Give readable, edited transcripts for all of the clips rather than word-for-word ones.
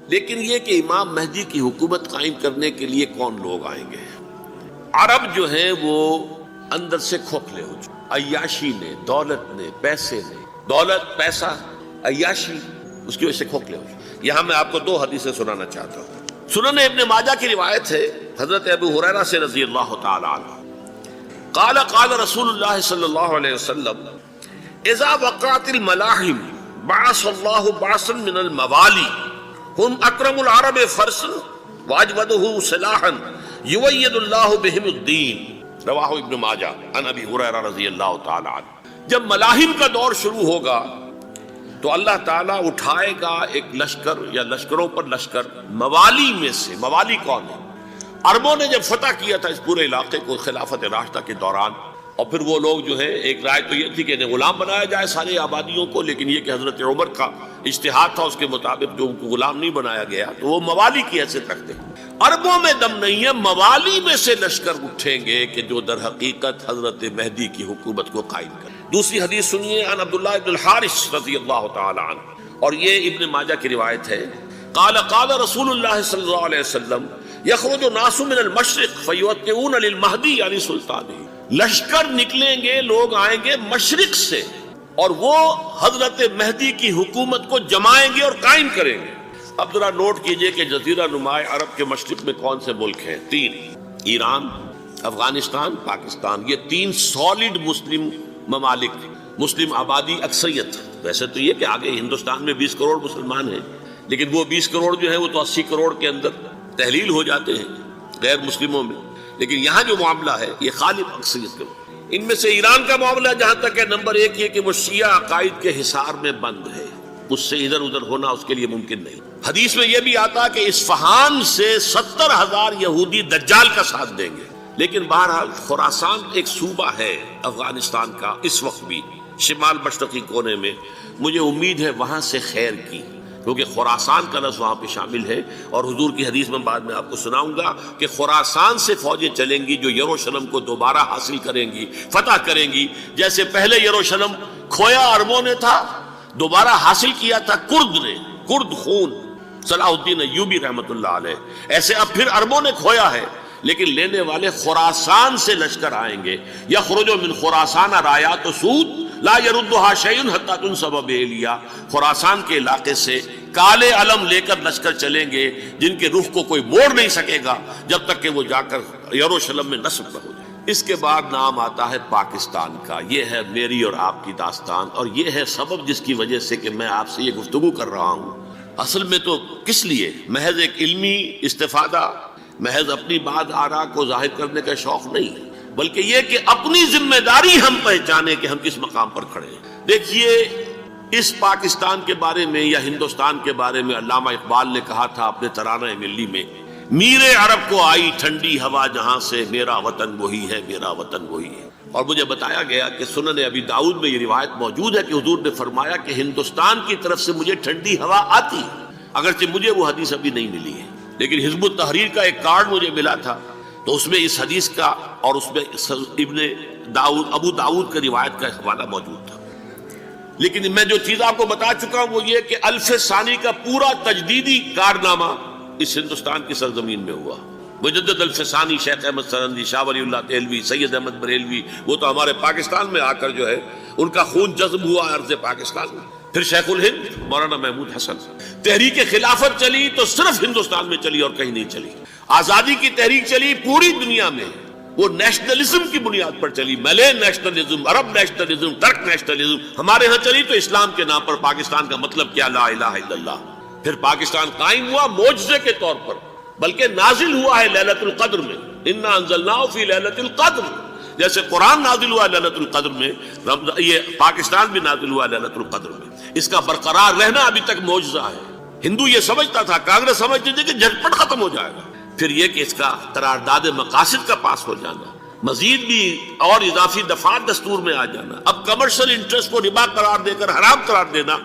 لیکن یہ کہ امام مہدی کی حکومت قائم کرنے کے لیے کون لوگ آئیں گے؟ عرب جو ہیں وہ اندر سے کھوکھلے ہو چکے، عیاشی نے، دولت نے، پیسے نے، دولت، پیسہ، عیاشی، اس کی وجہ سے کھوکھلے ہو چکے۔ یہاں میں آپ کو دو حدیثیں سنانا چاہتا ہوں۔ سنن ابن ماجہ کی روایت ہے حضرت ابو ہریرہ سے رضی اللہ تعالی عنہ، قال قال رسول اللہ صلی اللہ علیہ وسلم اذا وقعت الملاحم بعث اللہ بعثا من الموالی ہم اکرم العرب فرسا واجودہ سلاحا یوید اللہ بہم الدین، رواہ ابن ماجہ عن ابی ہریرہ رضی اللہ تعالی عنہ۔ جب ملاحم کا دور شروع ہوگا تو اللہ تعالیٰ اٹھائے گا ایک لشکر یا لشکروں پر لشکر موالی میں سے۔ موالی کون ہے؟ عربوں نے جب فتح کیا تھا اس پورے علاقے کو خلافت راشدہ کے دوران، اور پھر وہ لوگ جو ہے، ایک رائے تو یہ تھی کہ انہیں غلام بنایا جائے ساری آبادیوں کو، لیکن یہ کہ حضرت عمر کا اجتہاد تھا، اس کے مطابق جو ان کو غلام نہیں بنایا گیا تو وہ موالی کی حیثیت رکھتے ہیں۔ عربوں میں دم نہیں ہے، موالی میں سے لشکر اٹھیں گے کہ جو در حقیقت حضرت مہدی کی حکومت کو قائم کریں۔ دوسری حدیث سنیے، عن عبداللہ بن الحارث رضی اللہ تعالی عنہ، اور یہ ابن ماجہ کی روایت ہے، قال قال رسول اللہ صلی اللہ علیہ وسلم یخرج الناس من المشرق فیوقعون للمہدی یعنی سلطانہ، لشکر نکلیں گے، لوگ آئیں گے مشرق سے، اور وہ حضرت مہدی کی حکومت کو جمائیں گے اور قائم کریں گے۔ اب ذرا نوٹ کیجئے کہ جزیرہ نما عرب کے مشرق میں کون سے ملک ہیں؟ تین، ایران، افغانستان، پاکستان، یہ تین سالڈ مسلم ممالک، مسلم آبادی اکثریت۔ ویسے تو یہ کہ آگے ہندوستان میں 20 کروڑ مسلمان ہیں، لیکن وہ 20 کروڑ جو ہے وہ تو 80 کروڑ کے اندر تحلیل ہو جاتے ہیں غیر مسلموں میں، لیکن یہاں جو معاملہ ہے یہ غالب اکثریت کا۔ ان میں سے ایران کا معاملہ جہاں تک ہے، نمبر 1 یہ کہ وہ شیعہ عقائد کے حصار میں بند ہے، اس سے ادھر ادھر ہونا اس کے لیے ممکن نہیں۔ حدیث میں یہ بھی آتا کہ اصفہان سے 70,000 یہودی دجال کا ساتھ دیں گے، لیکن بہرحال خراسان ایک صوبہ ہے افغانستان کا اس وقت بھی شمال مشرقی کونے میں، مجھے امید ہے وہاں سے خیر کی، کیونکہ خراسان کا لفظ وہاں پہ شامل ہے، اور حضور کی حدیث میں بعد میں آپ کو سناؤں گا کہ خراسان سے فوجیں چلیں گی جو یروشلم کو دوبارہ حاصل کریں گی، فتح کریں گی، جیسے پہلے یروشلم کھویا عربوں نے تھا، دوبارہ حاصل کیا تھا کرد نے، کرد خون صلاح الدین ایوبی رحمۃ اللہ علیہ، ایسے اب پھر عربوں نے کھویا ہے، لیکن لینے والے خراسان سے لشکر آئیں گے۔ یخرج من خراسان رایات سود لا یردها شیء حتی تنصب بإیلیا، خراسان کے علاقے سے کالے علم لے کر لشکر چلیں گے جن کے رخ کو کوئی موڑ نہیں سکے گا جب تک کہ وہ جا کر یروشلم میں نصب نہ ہو جائے۔ اس کے بعد نام آتا ہے پاکستان کا۔ یہ ہے میری اور آپ کی داستان، اور یہ ہے سبب جس کی وجہ سے کہ میں آپ سے یہ گفتگو کر رہا ہوں۔ اصل میں تو کس لیے؟ محض ایک علمی استفادہ، محض اپنی بات آراء کو ظاہر کرنے کا شوق نہیں، بلکہ یہ کہ اپنی ذمہ داری ہم پہچانیں کہ ہم کس مقام پر کھڑے ہیں۔ دیکھیے، اس پاکستان کے بارے میں یا ہندوستان کے بارے میں علامہ اقبال نے کہا تھا اپنے ترانہ ملی میں، میرے عرب کو آئی ٹھنڈی ہوا جہاں سے، میرا وطن وہی ہے، میرا وطن وہی ہے۔ اور مجھے بتایا گیا کہ سنن ابی داؤد میں یہ روایت موجود ہے کہ حضور نے فرمایا کہ ہندوستان کی طرف سے مجھے ٹھنڈی ہوا آتی ہے، اگرچہ مجھے وہ حدیث ابھی نہیں ملی ہے، لیکن حزب التحریر کا ایک کارڈ مجھے ملا تھا، تو اس میں اس حدیث کا اور اس میں ابن داؤد ابو داؤد کا روایت کا حوالہ موجود تھا۔ لیکن میں جو چیز آپ کو بتا چکا ہوں وہ یہ کہ الف ثانی کا پورا تجدیدی کارنامہ اس ہندوستان کی سرزمین میں ہوا۔ مجدد الف ثانی شیخ احمد سرندی، شاہ ولی اللہ دہلوی، سید احمد بریلوی، وہ تو ہمارے پاکستان میں آ کر جو ہے ان کا خون جذب ہوا ارض پاکستان میں۔ پھر شیخ الہند مولانا محمود حسن، تحریک خلافت چلی تو صرف ہندوستان میں چلی اور کہیں نہیں چلی۔ آزادی کی تحریک چلی پوری دنیا میں، وہ نیشنلزم کی بنیاد پر چلی، ملے نیشنلزم، عرب نیشنلزم، ترک نیشنلزم۔ ہمارے ہاں چلی تو اسلام کے نام پر پاکستان کا مطلب کیا؟ لا الہ الا اللہ۔ پھر پاکستان قائم ہوا معجزے کے طور پر، بلکہ نازل ہوا ہے لیلۃ القدر میں، انا انزلناہ فی لیلۃ القدر، جیسے قرآن نازل ہوا لیلۃ القدر میں، یہ پاکستان بھی نازل ہوا لیلۃ القدر میں۔ اس کا برقرار رہنا ابھی تک معجزہ ہے۔ ہندو یہ سمجھتا تھا، کانگریس سمجھتی تھی کہ جھٹپٹ ختم ہو جائے گا، پھر یہ کہ اس کا قرارداد مقاصد کا پاس ہو جانا، مزید بھی اور اضافی دفعات دستور میں آ جانا، اب کمرشل انٹرسٹ کو ربا قرار دے کر حرام قرار دینا،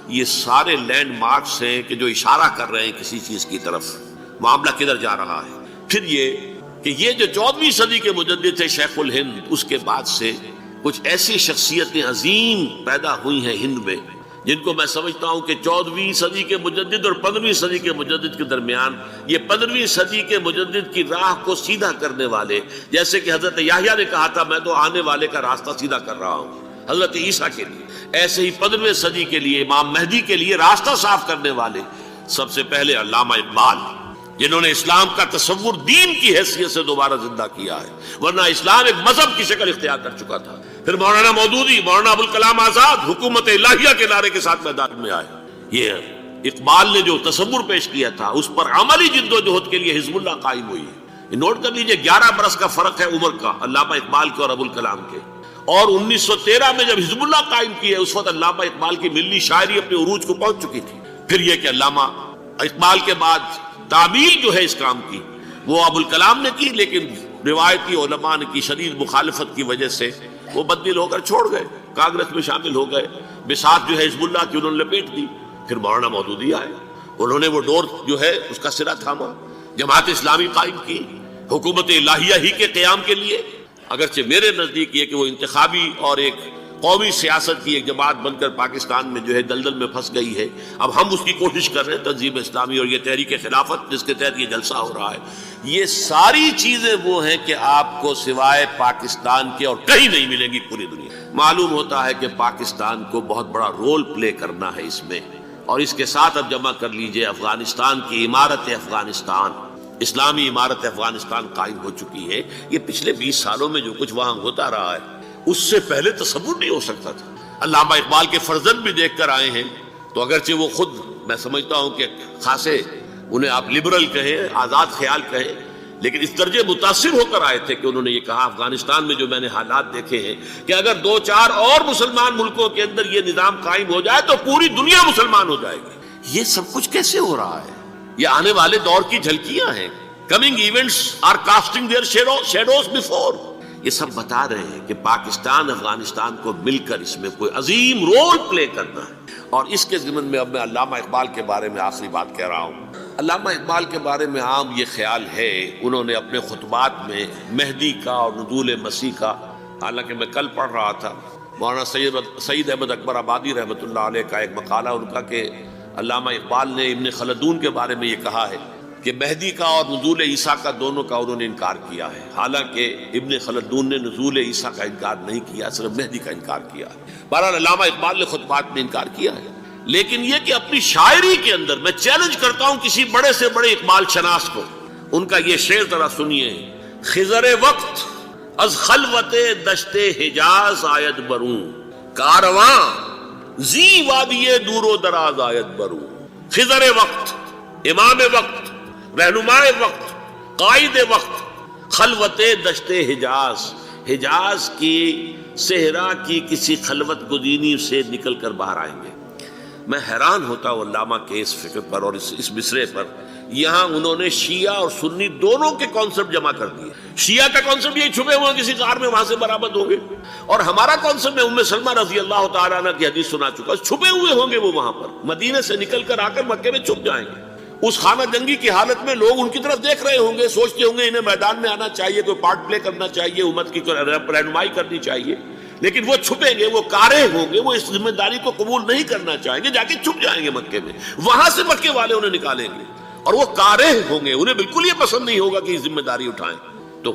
یہ سارے لینڈ مارکس ہیں کہ جو اشارہ کر رہے ہیں کسی چیز کی طرف، معاملہ کدھر جا رہا ہے۔ پھر یہ کہ یہ جو 14ویں صدی کے مجدد تھے شیخ الہند، اس کے بعد سے کچھ ایسی شخصیتیں عظیم پیدا ہوئی ہیں ہند میں جن کو میں سمجھتا ہوں کہ 14ویں صدی کے مجدد اور 15ویں صدی کے مجدد کے درمیان یہ 15ویں صدی کے مجدد کی راہ کو سیدھا کرنے والے، جیسے کہ حضرت یحییٰ نے کہا تھا میں تو آنے والے کا راستہ سیدھا کر رہا ہوں حضرت عیسیٰ کے لیے، ایسے ہی 15ویں صدی کے لیے امام مہدی کے لیے راستہ صاف کرنے والے سب سے پہلے علامہ اقبال، جنہوں نے اسلام کا تصور دین کی حیثیت سے دوبارہ زندہ کیا ہے، ورنہ اسلام ایک مذہب کی شکل اختیار کر چکا تھا۔ پھر مولانا مودودی، مولانا ابوالکلام آزاد حکومت الہیہ کے نعرے کے ساتھ میدان میں آئے۔ یہ اقبال نے جو تصور پیش کیا تھا اس پر عملی جد و جہد کے لیے حزب اللہ قائم ہوئی ہے۔ نوٹ کر لیجئے 11 برس کا فرق ہے عمر کا علامہ اقبال کے اور ابوالکلام کے، اور 1913 میں جب حزب اللہ قائم کی ہے اس وقت علامہ اقبال کی ملی شاعری اپنے عروج کو پہنچ چکی تھی۔ پھر یہ کہ علامہ اقبال کے بعد تعمیل جو ہے اس کام کی وہ ابوالکلام نے کی، لیکن روایتی علماء نے کی شدید مخالفت کی وجہ سے وہ بددل ہو کر چھوڑ گئے، کانگریس میں شامل ہو گئے، بساط جو ہے حزب اللہ کی انہوں نے لپیٹ دی۔ پھر مولانا مودودی آئے، انہوں نے وہ ڈور جو ہے اس کا سرا تھاما، جماعت اسلامی قائم کی حکومت الہیہ ہی کے قیام کے لیے، اگرچہ میرے نزدیک یہ کہ وہ انتخابی اور ایک قومی سیاست کی ایک جماعت بن کر پاکستان میں جو ہے دلدل میں پھنس گئی ہے۔ اب ہم اس کی کوشش کر رہے ہیں، تنظیم اسلامی اور یہ تحریک خلافت جس کے تحت یہ جلسہ ہو رہا ہے، یہ ساری چیزیں وہ ہیں کہ آپ کو سوائے پاکستان کے اور کہیں نہیں ملیں گی پوری دنیا۔ معلوم ہوتا ہے کہ پاکستان کو بہت بڑا رول پلے کرنا ہے اس میں، اور اس کے ساتھ اب جمع کر لیجئے افغانستان کی عمارت افغانستان، اسلامی عمارت افغانستان قائم ہو چکی ہے۔ یہ پچھلے 20 سالوں میں جو کچھ وہاں ہوتا رہا ہے اس سے پہلے تصور نہیں ہو سکتا تھا۔ علامہ اقبال کے فرزند بھی دیکھ کر آئے ہیں، تو اگرچہ وہ خود میں سمجھتا ہوں کہ خاصے انہیں آپ لبرل کہیں، آزاد خیال کہیں، لیکن اس درجے متاثر ہو کر آئے تھے کہ انہوں نے یہ کہا افغانستان میں جو میں نے حالات دیکھے ہیں کہ اگر 2-4 اور مسلمان ملکوں کے اندر یہ نظام قائم ہو جائے تو پوری دنیا مسلمان ہو جائے گی۔ یہ سب کچھ کیسے ہو رہا ہے؟ یہ آنے والے دور کی جھلکیاں ہیں۔ Coming events are casting their shadows before. یہ سب بتا رہے ہیں کہ پاکستان افغانستان کو مل کر اس میں کوئی عظیم رول پلے کرنا ہے۔ اور اس کے ضمن میں اب میں علامہ اقبال کے بارے میں آخری بات کہہ رہا ہوں۔ علامہ اقبال کے بارے میں عام یہ خیال ہے، انہوں نے اپنے خطبات میں مہدی کا اور نزول مسیح کا، حالانکہ میں کل پڑھ رہا تھا مولانا سعید احمد اکبر آبادی رحمۃ اللہ علیہ کا ایک مقالہ ان کا کہ علامہ اقبال نے ابن خلدون کے بارے میں یہ کہا ہے کہ مہدی کا اور نزول عیسیٰ کا دونوں کا انہوں نے انکار کیا ہے، حالانکہ ابن خلدون نے نزول عیسیٰ کا انکار نہیں کیا، صرف مہدی کا انکار کیا ہے۔ بہرحال علامہ اقبال نے خطبات میں انکار کیا ہے، لیکن یہ کہ اپنی شاعری کے اندر میں چیلنج کرتا ہوں کسی بڑے سے بڑے اقبال شناس کو، ان کا یہ شعر ذرا سنیے۔ خضر وقت از خلوت دشت حجاز آید بروں، کارواں زی وادی دور و دراز آید بروں۔ خضر وقت، امام وقت، رہنماء وقت، قائد وقت، خلوت دشت حجاز، حجاز کی صحرا کی کسی خلوت گزینی سے نکل کر باہر آئیں گے۔ میں حیران ہوتا ہوں علامہ کے اس فکر پر اور اس مصرے پر۔ یہاں انہوں نے شیعہ اور سنی دونوں کے کانسیپٹ جمع کر دیے۔ شیعہ کا کانسیپٹ یہ چھپے ہوئے کسی غار میں وہاں سے برآمد ہوں گے، اور ہمارا کانسیپٹ میں ام سلمہ رضی اللہ تعالیٰ عنہ کی حدیث سنا چکا، چھپے ہوئے ہوں گے وہ وہاں پر، مدینے سے نکل کر آ کر مکے میں چھپ جائیں گے۔ اس خانہ جنگی کی حالت میں لوگ ان کی طرف دیکھ رہے ہوں گے، سوچتے ہوں گے انہیں میدان میں آنا چاہیے، کوئی پارٹ پلے کرنا چاہیے، امت کی رہنمائی کرنی چاہیے، لیکن وہ چھپیں گے، وہ کارے ہوں گے، وہ اس ذمہ داری کو قبول نہیں کرنا چاہیں گے، جا کے چھپ جائیں گے مکے میں، وہاں سے مکے والے انہیں نکالیں گے، اور وہ کارے ہوں گے، انہیں بالکل یہ پسند نہیں ہوگا کہ یہ ذمہ داری اٹھائیں۔ تو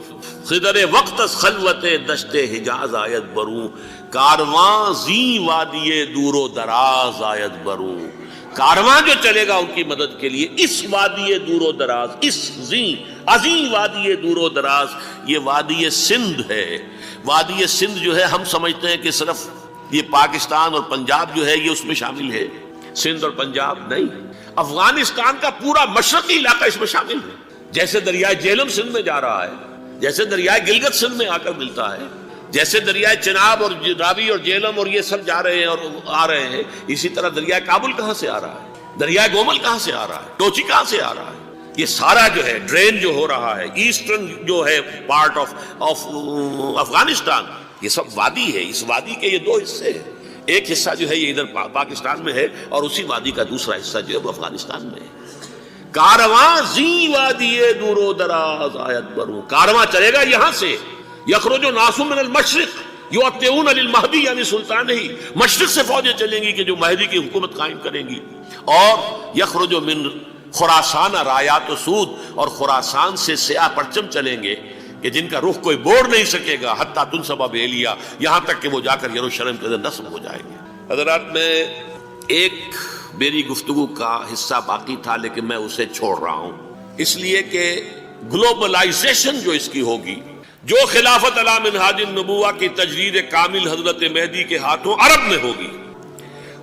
خضر وقت از خلوت دشت حجاز آید بروں، کارواں زی وادی دور و دراز آید بروں۔ کارواں جو چلے گا ان کی مدد کے لیے اس وادی دور و دراز، اس عظیم وادی دور و دراز، یہ وادی سندھ ہے۔ وادی سندھ جو ہے ہم سمجھتے ہیں کہ صرف یہ پاکستان اور پنجاب جو ہے یہ اس میں شامل ہے، سندھ اور پنجاب نہیں، افغانستان کا پورا مشرقی علاقہ اس میں شامل ہے۔ جیسے دریائے جہلم سندھ میں جا رہا ہے، جیسے دریائے گلگت سندھ میں آ کر ملتا ہے، جیسے دریائے چناب اور راوی اور جہلم اور یہ سب جا رہے ہیں اور آ رہے ہیں، اسی طرح دریائے کابل کہاں سے آ رہا ہے، دریائے گومل کہاں سے آ رہا ہے، ٹوچی کہاں سے آ رہا ہے، یہ سارا جو ہے ڈرین جو ہو رہا ہے ایسٹرن جو ہے پارٹ آف افغانستان، یہ سب وادی ہے۔ اس وادی کے یہ دو حصے ہیں، ایک حصہ جو ہے یہ ادھر پاکستان میں ہے اور اسی وادی کا دوسرا حصہ جو ہے وہ افغانستان میں ہے۔ کارواں زی وادی دور و دراز آیت بروں، کارواں چلے گا یہاں سے، یخرج ناس من المشرق یؤتون للمہدی یعنی سلطان ہی، مشرق سے فوجیں چلیں گی کہ جو مہدی کی حکومت قائم کریں گی. اور یخرج من خراسان رایات و سود، اور خراسان سے سیاہ پرچم چلیں گے کہ جن کا رخ کوئی موڑ نہیں سکے گا، حتیٰ تنصب بإیلیا، یہاں تک کہ وہ جا کر یروشلم کے اندر نصب ہو جائیں گے. حضرات، میں ایک میری گفتگو کا حصہ باقی تھا لیکن میں اسے چھوڑ رہا ہوں، اس لیے کہ گلوبلائزیشن جو اس کی ہوگی، جو خلافت علی منہاج النبوہ کی تجدید کامل حضرت مہدی کے ہاتھوں عرب میں ہوگی،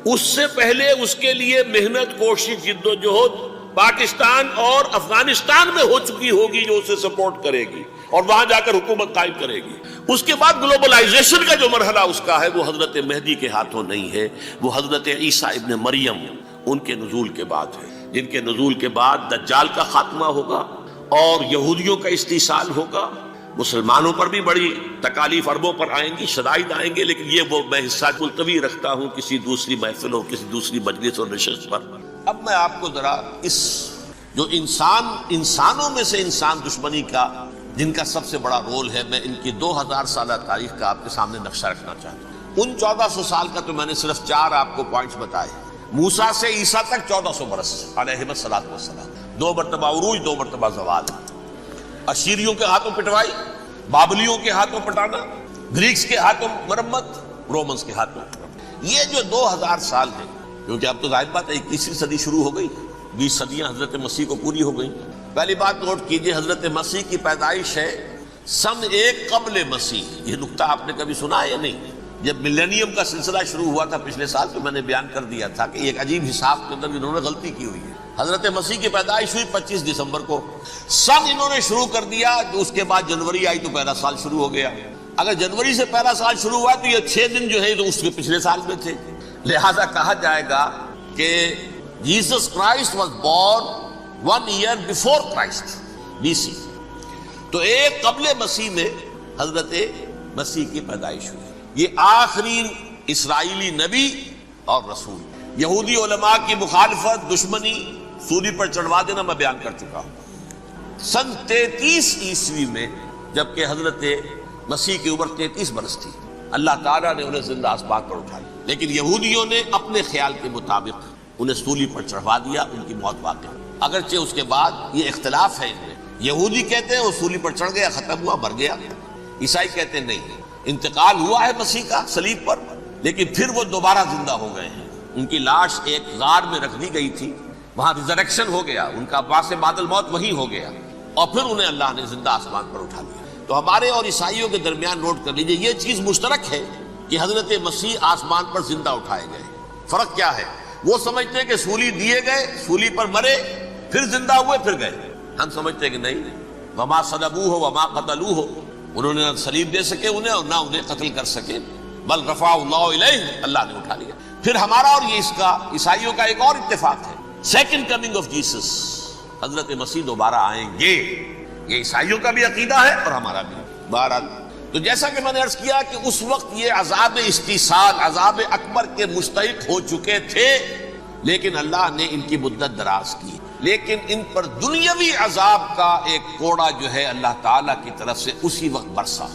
اس سے پہلے اس کے لیے محنت، کوشش، جد و جہد پاکستان اور افغانستان میں ہو چکی ہوگی جو اسے سپورٹ کرے گی اور وہاں جا کر حکومت قائم کرے گی. اس کے بعد گلوبلائزیشن کا جو مرحلہ اس کا ہے وہ حضرت مہدی کے ہاتھوں نہیں ہے، وہ حضرت عیسیٰ ابن مریم ان کے نزول کے بعد ہے، جن کے نزول کے بعد دجال کا خاتمہ ہوگا اور یہودیوں کا استحصال ہوگا. مسلمانوں پر بھی بڑی تکالیف عربوں پر آئیں گی، شدائد آئیں گے، لیکن یہ وہ میں حصہ ملتوی رکھتا ہوں کسی دوسری محفل اور کسی دوسری مجلس اور نشست پر. اب میں آپ کو ذرا اس جو انسانوں میں سے انسان دشمنی کا جن کا سب سے بڑا رول ہے، میں ان کی 2000 سالہ تاریخ کا آپ کے سامنے نقشہ رکھنا چاہتا ہوں. ان 1400 سال کا تو میں نے صرف 4 آپ کو پوائنٹس بتائے. موسیٰ سے عیسیٰ تک 1400 برس علیہ الصلوۃ والسلام، 2 مرتبہ عروج، 2 مرتبہ زوال، اشیریوں کے ہاتھوں پٹوائی، بابلیوں کے ہاتھوں پٹانا، گریکس کے ہاتھوں مرمت، رومنز کے ہاتھوں. یہ جو 2000 سال ہیں، کیونکہ اب تو ظاہر بات ہے 21ویں صدی شروع ہو گئی، 20 صدیاں حضرت مسیح کو پوری ہو گئی. پہلی بات نوٹ کیجئے، حضرت مسیح کی پیدائش ہے سن 1 قبل مسیح. یہ نکتہ آپ نے کبھی سنا ہے یا نہیں؟ جب ملینیم کا سلسلہ شروع ہوا تھا پچھلے سال تو میں نے بیان کر دیا تھا کہ ایک عجیب حساب کے اندر انہوں نے غلطی کی ہوئی ہے. حضرت مسیح کی پیدائش ہوئی 25 دسمبر کو، سن انہوں نے شروع کر دیا، اس کے بعد جنوری آئی تو پہلا سال شروع ہو گیا. اگر جنوری سے پہلا سال شروع ہوا تو یہ 6 دن جو ہے تو اس کے پچھلے سال میں تھے. لہذا کہا جائے گا کہ Jesus Christ was born 1 year before Christ BC. تو 1 قبل مسیح میں حضرت مسیح کی پیدائش ہوئی. یہ آخری اسرائیلی نبی اور رسول. یہودی علماء کی مخالفت، دشمنی، سولی پر چڑھوا دینا میں بیان کر چکا ہوں. سن 33 عیسوی میں جبکہ حضرت مسیح کی عمر 33 برس تھی، اللہ تعالیٰ نے انہیں زندہ آسمان پر اٹھا لیا، لیکن یہودیوں نے اپنے خیال کے مطابق انہیں سولی پر چڑھوا دیا. ان کی موت واقع، اگرچہ اس کے بعد یہ اختلاف ہے ان میں. یہودی کہتے ہیں وہ سولی پر چڑھ گیا، ختم ہوا، مر گیا. عیسائی کہتے ہیں نہیں، انتقال ہوا ہے مسیح کا صلیب پر، لیکن پھر وہ دوبارہ زندہ ہو گئے ہیں. ان کی لاش ایک غار میں رکھ دی گئی تھی، وہاں ریزریکشن ہو گیا، ان کا باعث بعد الموت وہی ہو گیا، اور پھر انہیں اللہ نے زندہ آسمان پر اٹھا لیا. تو ہمارے اور عیسائیوں کے درمیان نوٹ کر لیجئے، یہ چیز مشترک ہے کہ حضرت مسیح آسمان پر زندہ اٹھائے گئے. فرق کیا ہے؟ وہ سمجھتے ہیں کہ سولی دیے گئے، سولی پر مرے، پھر زندہ ہوئے، پھر گئے. ہم سمجھتے ہیں کہ نہیں، وما صلبوہ وما قتلوہ، انہوں نے نہ صلیب دے سکے انہیں اور نہ انہیں قتل کر سکے، بل رفع اللہ الیہ، اللہ نے اٹھا لیا. پھر ہمارا اور یہ اس کا عیسائیوں کا ایک اور اتفاق ہے، سیکنڈ کمنگ آف جیسس، حضرت مسیح دوبارہ آئیں گے. یہ عیسائیوں کا بھی عقیدہ ہے اور ہمارا بھی. بہرحال تو جیسا کہ میں نے عرض کیا کہ اس وقت یہ عذاب استیصال، عذاب اکبر کے مستحق ہو چکے تھے، لیکن اللہ نے ان کی مدت دراز کی. لیکن ان پر دنیاوی عذاب کا ایک کوڑا جو ہے اللہ تعالیٰ کی طرف سے اسی وقت برسا.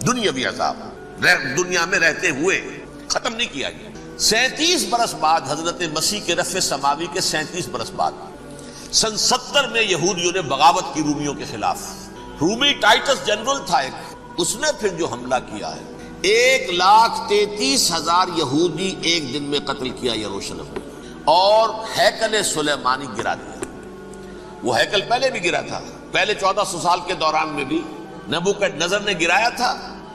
دنیاوی عذاب دنیا میں رہتے ہوئے ختم نہیں کیا گیا. 37 برس بعد حضرت مسیح کے رفع سماوی کے 37 برس بعد سن 70 میں یہودیوں نے بغاوت کی رومیوں کے خلاف. رومی ٹائٹس جنرل تھا ایک، اس نے پھر جو حملہ کیا ہے 1,33,000 یہودی ایک دن میں قتل کیا یروشلم میں، اور ہیکل سلیمانی گرا دیا. وہ ہیکل پہلے بھی گرا تھا، پہلے 1400 سال کے دوران میں بھی نبوکڈنیزر نے گرایا تھا،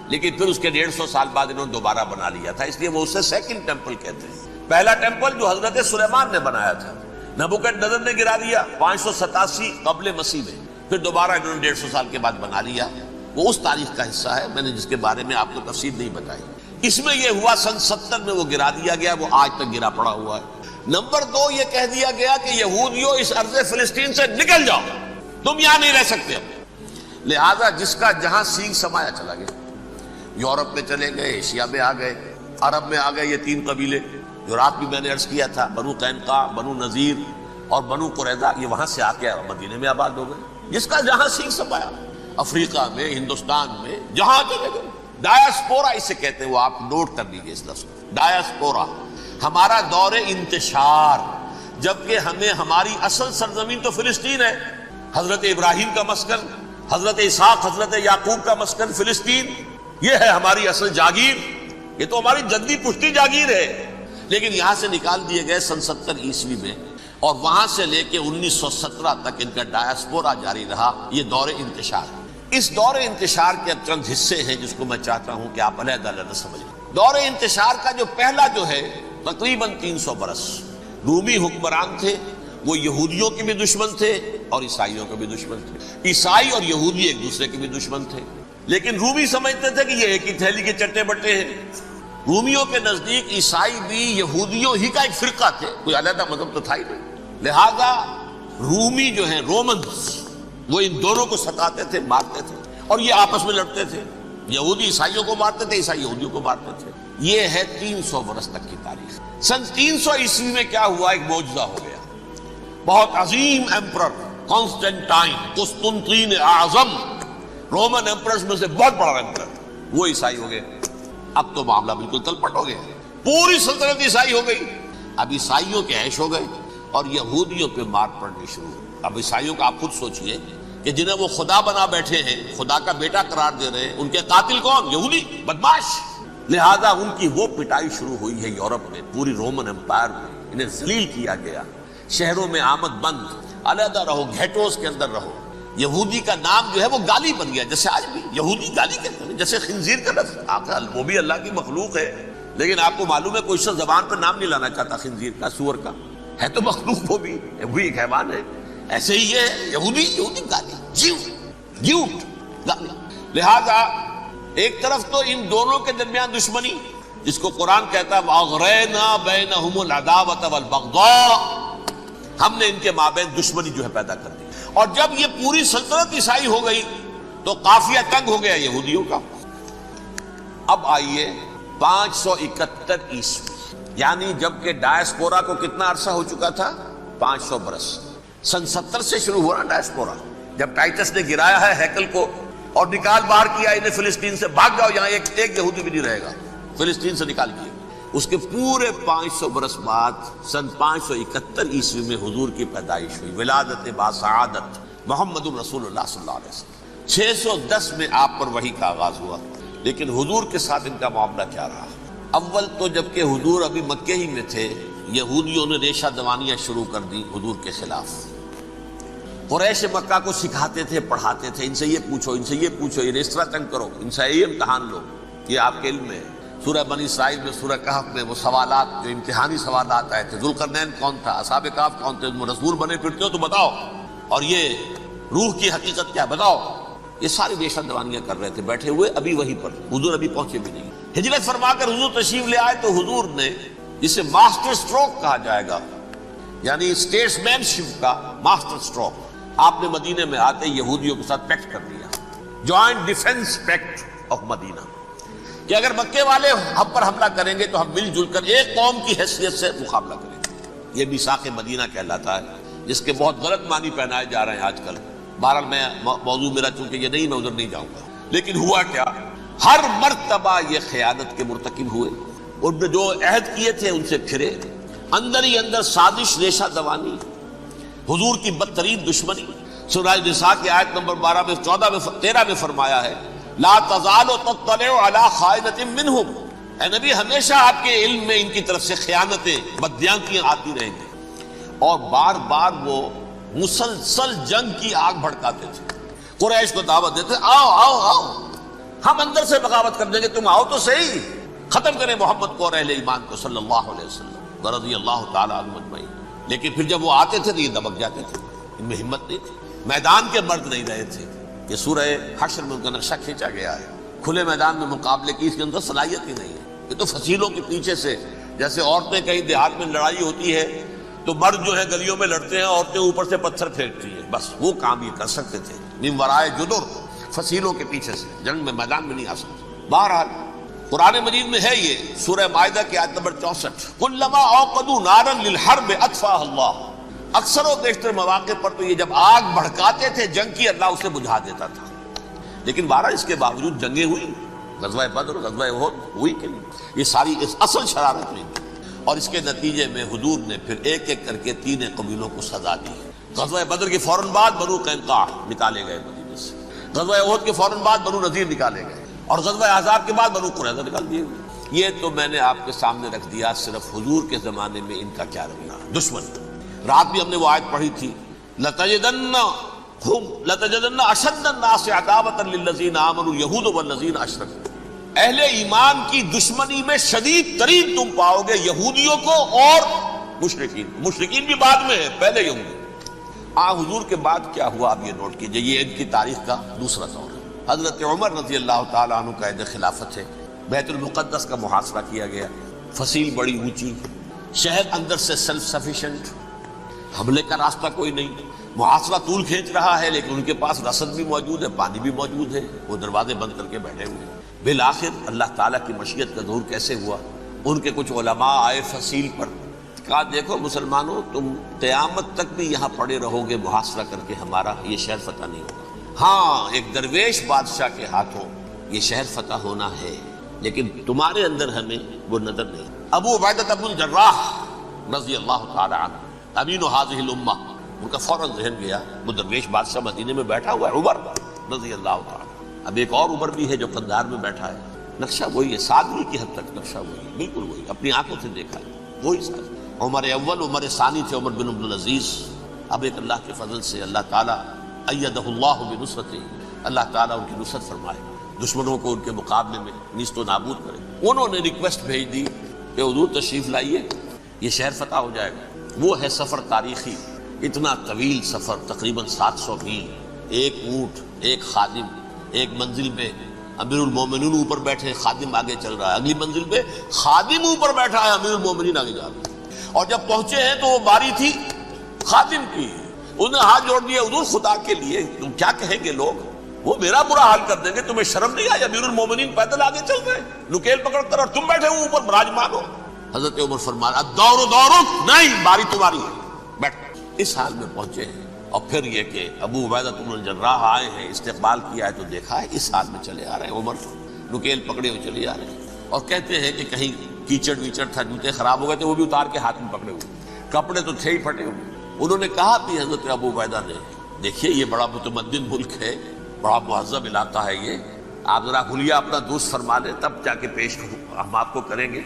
لیکن پھر اس کے 150 سال بعد انہوں نے دوبارہ بنا لیا تھا، اس لیے وہ اسے سیکنڈ ٹیمپل کہتے ہیں. پہلا ٹیمپل جو حضرت سلیمان نے بنایا تھا نبوکڈنیزر نے گرا دیا 587 قبل مسیح میں، پھر دوبارہ انہوں نے 150 سال کے بعد بنا لیا. وہ اس تاریخ کا حصہ ہے میں نے جس کے بارے میں آپ کو تفصیل نہیں بتائی. اس میں یہ ہوا سن 70 میں وہ گرا دیا گیا، وہ آج تک گرا پڑا ہوا ہے. نمبر 2 یہ کہہ دیا گیا کہ یہودیوں اس ارض فلسطین سے نکل جاؤ، تم یہاں نہیں رہ سکتے. لہذا جس کا جہاں سینگ سمایا چلا گیا، یورپ میں چلے گئے، ایشیا میں آ گئے، عرب میں آ گئے. یہ 3 قبیلے جو رات بھی میں نے عرض کیا تھا، بنو قینقاع، بنو نذیر اور بنو قریظہ، یہ وہاں سے آ کے مدینے میں آباد ہو گئے. جس کا جہاں سینگ سمایا، افریقہ میں، ہندوستان میں، جہاں چلے گئے. ڈایاسپورا اسے کہتے ہیں، وہ آپ نوٹ کر لیجیے اس لفظ کو، ڈایاسپورا، ہمارا دور انتشار، جبکہ ہمیں ہماری اصل سرزمین تو فلسطین ہے، حضرت ابراہیم کا مسکن، حضرت اسحاق حضرت یعقوب کا مسکن فلسطین، یہ ہے ہماری اصل جاگیر، یہ تو ہماری جدی پشتی جاگیر ہے، لیکن یہاں سے نکال دیے گئے سن 70 عیسوی میں، اور وہاں سے لے کے 1917 تک ان کا ڈایاسپورا جاری رہا۔ یہ دور انتشار ہے۔ اس دور انتشار کے اب چند حصے ہیں جس کو میں چاہتا ہوں کہ آپ علیحدہ علیحدہ سمجھ لیں۔ دور انتشار کا جو پہلا جو ہے تقریباً 300 برس رومی حکمران تھے، وہ یہودیوں کے بھی دشمن تھے اور عیسائیوں کے بھی دشمن تھے، عیسائی اور یہودی ایک دوسرے کے بھی دشمن تھے، لیکن رومی سمجھتے تھے کہ یہ ایک ہی تھیلی کے چٹے بٹے ہیں۔ رومیوں کے نزدیک عیسائی بھی یہودیوں ہی کا ایک فرقہ تھے، کوئی علیحدہ مذہب تو تھا ہی نہیں، لہذا رومی جو ہیں رومنز وہ ان دونوں کو ستاتے تھے، مارتے تھے، اور یہ آپس میں لڑتے تھے، یہودی عیسائیوں کو مارتے تھے، عیسائی یہودیوں کو مارتے تھے۔ یہ ہے 300 برس تک کی تاریخ۔ سن 300 عیسوی میں کیا ہوا؟ ایک معجزہ ہو گیا۔ بہت عظیم ایمپرر کانسٹینٹائن، قسطنطین اعظم، رومن ایمپررز میں سے بہت بڑا ایمپرر، وہ عیسائی ہو گئے۔ اب تو معاملہ بالکل تلپٹ ہو گیا، پوری سلطنت عیسائی ہو گئی۔ اب عیسائیوں کے عیش ہو گئے اور یہودیوں پہ مار پڑنی شروع ہوئی۔ اب عیسائیوں کا آپ خود سوچئے کہ جنہیں وہ خدا بنا بیٹھے ہیں، خدا کا بیٹا قرار دے رہے ہیں، ان کے قاتل کون؟ یہودی بدماش۔ لہذا ان کی وہ پٹائی شروع ہوئی ہے یورپ میں، پوری رومن امپائر میں انہیں ذلیل کیا گیا، شہروں میں آمد بند، علیحدہ رہو، گھیٹوز کے اندر رہو۔ یہودی کا نام جو ہے وہ گالی بن گیا، جیسے آج بھی یہودی گالی کہتے ہیں، جیسے خنزیر کا لفظ، وہ بھی اللہ کی مخلوق ہے، لیکن آپ کو معلوم ہے کوئی شخص زبان پر نام نہیں لانا چاہتا خنزیر کا، سور کا، ہے تو مخلوق، وہ بھی ایک حیوان ہے۔ ایسے ہی یہ ہے یہودی گالی، جیوٹ گالی۔ لہذا ایک طرف تو ان دونوں کے درمیان دشمنی، جس کو قرآن کہتا ہے وَأَغْرَيْنَا بَيْنَهُمُ الْعَدَاوَةَ وَالْبَغْضَاءَ، ہم نے ان کے مابین دشمنی جو ہے پیدا کر دی۔ اور جب یہ پوری سلطنت عیسائی ہو گئی تو قافیہ تنگ ہو گیا یہودیوں کا۔ اب آئیے 571 عیسوی، یعنی جبکہ ڈایاسپورا کو کتنا عرصہ ہو چکا تھا؟ 500 برس۔ سن 70 سے شروع ہوا نا ڈایاسپورا، جب ٹائٹس نے گرایا ہے ہیکل کو اور نکال باہر کیا انہیں فلسطین سے، بھاگ جاؤ یہاں ایک یہودی بھی نہیں رہے گا، فلسطین سے نکال دیے۔ اس کے پورے 500 برس بعد سن 571 عیسوی میں حضور کی پیدائش ہوئی، ولادت باسعادت محمد رسول اللہ صلی اللہ علیہ وسلم۔ 610 میں آپ پر وحی کا آغاز ہوا، لیکن حضور کے ساتھ ان کا معاملہ کیا رہا؟ اول تو جبکہ حضور ابھی مکے ہی میں تھے، یہودیوں نے ریشہ دوانیاں شروع کر دی حضور کے خلاف۔ قریش مکہ کو سکھاتے تھے، پڑھاتے تھے، ان سے یہ پوچھو، ان سے یہ پوچھو، یہ اس طرح تنگ کرو، ان سے یہ امتحان لو، یہ آپ کے علم میں ہے۔ سورہ بنی اسرائیل میں، سورہ کہف میں وہ سوالات جو امتحانی سوالات آئے تھے، ذوالقرنین کون تھا، اصحاب کہف کون تھے، تم رسول بنے پھرتے ہو تو بتاؤ، اور یہ روح کی حقیقت کیا بتاؤ، یہ ساری ریشہ دوانیاں کر رہے تھے بیٹھے ہوئے ابھی وہیں پر، حضور ابھی پہنچے بھی نہیں۔ ہجرت فرما کر حضور تشریف لے آئے تو حضور نے جسے ماسٹر سٹروک کہا جائے گا، یعنی اسٹیٹس مین شپ کا ماسٹر سٹروک، آپ نے مدینے میں آتے یہودیوں کے ساتھ پیکٹ کر دیا، جوائنٹ ڈیفنس پیکٹ آف مدینہ، کہ اگر مکے والے ہم پر حملہ کریں گے تو ہم مل جل کر ایک قوم کی حیثیت سے مقابلہ کریں گے۔ یہ میثاق مدینہ کہلاتا ہے، جس کے بہت غلط معنی پہنائے جا رہے ہیں آج کل۔ بہرحال میں موضوع میرا چونکہ یہ نہیں، میں ادھر نہیں جاؤں گا، لیکن ہوا کیا، ہر مرتبہ یہ خیانت کے مرتکب ہوئے، ان نے جو عہد کیے تھے ان سے پھرے، اندر ہی اندر سازش، ریشہ دوانی، حضور کی بدترین دشمنی۔ سورہ نساء کی آیت نمبر 12 میں 14 میں 13 میں فرمایا ہے لا تزال تطلع علی خائنۃ منہم، اے نبی ہمیشہ آپ کے علم میں ان کی طرف سے خیانتیں، بددیانتیاں آتی رہیں گی، اور بار بار وہ مسلسل جنگ کی آگ بھڑکاتے تھے، قریش کو دعوت دیتے، آؤ آؤ آؤ ہم اندر سے بغاوت کر دیں گے، تم آؤ تو صحیح، ختم کریں محمد کو اور اہل ایمان کو صلی اللہ علیہ وسلم رضی اللہ تعالی عنہم اجمعین۔ لیکن پھر جب وہ آتے تھے تو یہ دبک جاتے تھے، ان میں ہمت نہیں تھی، میدان کے مرد نہیں رہے تھے۔ یہ سورہ حشر میں ان کا نقشہ کھینچا گیا ہے، کھلے میدان میں مقابلے کی اس کے اندر صلاحیت ہی نہیں ہے، یہ تو فصیلوں کے پیچھے سے، جیسے عورتیں کہیں دیہات میں لڑائی ہوتی ہے تو مرد جو ہے گلیوں میں لڑتے ہیں، عورتیں اوپر سے پتھر پھینکتی ہیں، بس وہ کام یہ کر سکتے تھے، من ورائے جدر، فصیلوں کے پیچھے سے، جنگ میں میدان میں نہیں آ سکتے۔ بہرحال قرآن مجید میں ہے یہ، سورہ مائدہ کی آیت نمبر 64، کلما اوقدوا نارا للحرب اطفاها اللہ، اکثر و بیشتر مواقع پر تو یہ جب آگ بھڑکاتے تھے جنگ کی، اللہ اسے بجھا دیتا تھا۔ لیکن بہرحال اس کے باوجود جنگیں ہوئی، غزوہ بدر غزوہ احد ہوئی کہ نہیں؟ یہ ساری اس اصل شرارت نہیں تھی، اور اس کے نتیجے میں حضور نے پھر ایک ایک کر کے 3 قبیلوں کو سزا دی۔ غزوہ بدر کے فوراً بعد بنو قینقاع نکالے گئے مدینے سے، غزوہ احد کے فوراً بعد بنو نذیر نکالے گئے، اور غزوہ احزاب کے بعد بنو قریظہ نکال دیے گئے۔ یہ تو میں نے آپ کے سامنے رکھ دیا صرف حضور کے زمانے میں ان کا کیا رویہ۔ دشمن رات بھی ہم نے وہ آیت پڑھی تھی، لَتَجِدَنَّ أَشَدَّ النَّاسِ عَدَاوَةً لِلَّذِينَ آمَنُوا الْيَهُودُ وَالَّذِينَ أَشْرَكُوا، اہل ایمان کی دشمنی میں شدید ترین تم پاؤ گے یہودیوں کو اور مشرکین بھی بعد میں ہے، پہلے یہودی۔ حضور کے بعد کیا ہوا آپ یہ نوٹ کیجئے، یہ ان کی تاریخ کا دوسرا دور ہے۔ حضرت عمر رضی اللہ تعالیٰ عنہ قائد خلافت ہے، بیت المقدس کا محاصرہ کیا گیا، فصیل بڑی اونچی، شہر اندر سے سیلف سفیشینٹ، حملے کا راستہ کوئی نہیں، محاصرہ طول کھینچ رہا ہے، لیکن ان کے پاس رسد بھی موجود ہے، پانی بھی موجود ہے، وہ دروازے بند کر کے بیٹھے ہوئے ہیں۔ بالآخر اللہ تعالیٰ کی مشیت کا ظہور کیسے ہوا؟ ان کے کچھ علماء آئے فصیل پر، کہا دیکھو مسلمانوں، تم قیامت تک بھی یہاں پڑے رہو گے محاصرہ کر کے، ہمارا یہ شہر فتح نہیں ہوگا۔ ہاں ایک درویش بادشاہ کے ہاتھوں یہ شہر فتح ہونا ہے، لیکن تمہارے اندر ہمیں وہ نظر نہیں۔ ابو عبیدہ بن الجراح رضی اللہ تعالی عنہ امین هذه الامہ، ان کا فوراً ذہن گیا وہ درویش بادشاہ مدینے میں بیٹھا ہوا ہے عمر رضی اللہ تعالی۔ اب ایک اور عمر بھی ہے جو قندھار میں بیٹھا ہے، نقشہ وہی ہے، سادگی کی حد تک نقشہ وہی ہے، بالکل وہی، اپنی آنکھوں سے دیکھا ہے وہی سادگی۔ عمر اول عمر ثانی تھے عمر بن عبدالعزیز۔ اب ایک اللہ کے فضل سے اللہ تعالیٰ ایدہ اللہ بنصرتہ، اللہ تعالیٰ ان کی نصرت فرمائے، دشمنوں کو ان کے مقابلے میں نیست و نابود کرے۔ انہوں نے ریکویسٹ بھیج دی کہ حضور تشریف لائیے، یہ شہر فتح ہو جائے گا۔ وہ ہے سفر تاریخی، اتنا طویل سفر، تقریباً 700 میل، ایک اونٹ، ایک خادم، ایک منزل پہ امیر المومنین اوپر بیٹھے، خادم آگے چل رہا ہے، اگلی منزل پہ خادم اوپر بیٹھا ہے، امیر المومنین آگے جا رہے ہیں۔ اور جب پہنچے ہیں تو وہ باری تھی خادم کی، انہوں نے ہاتھ جوڑ دیا، حضور خدا کے لیے تم کیا کہیں گے لوگ، وہ میرا برا حال کر دیں گے، تمہیں شرم نہیں آئی؟ امیر المومنین پیدل آگے چل رہے ہیں نکیل پکڑ کر، اور تم بیٹھے ہو اوپر براجمان ہو۔ حضرت عمر فرمایا الدور دورک، نہیں باری تمہاری ہے، بیٹھ۔ اس حال میں پہنچے ہیں، اور پھر یہ کہ ابو عبیدہ بن الجراح آئے ہیں، استقبال کیا ہے تو دیکھا ہے اس حال میں چلے آ رہے ہیں، عمر نکیل پکڑے ہوئے چلے آ رہے ہیں، اور کہتے ہیں کہ کہیں کیچڑ ویچڑ تھا، جوتے خراب ہو گئے تھے، وہ بھی اتار کے ہاتھ میں پکڑے ہوئے، کپڑے تو تھے ہی پھٹے ہوئے۔ انہوں نے کہا بھی حضرت ابو عبیدہ نے، دیکھیے یہ بڑا متمدن ملک ہے، بڑا مہذب علاقہ ہے یہ، آپ ذرا حلیہ اپنا دوست فرما لیں تب جا کے پیش ہم آپ کو کریں گے۔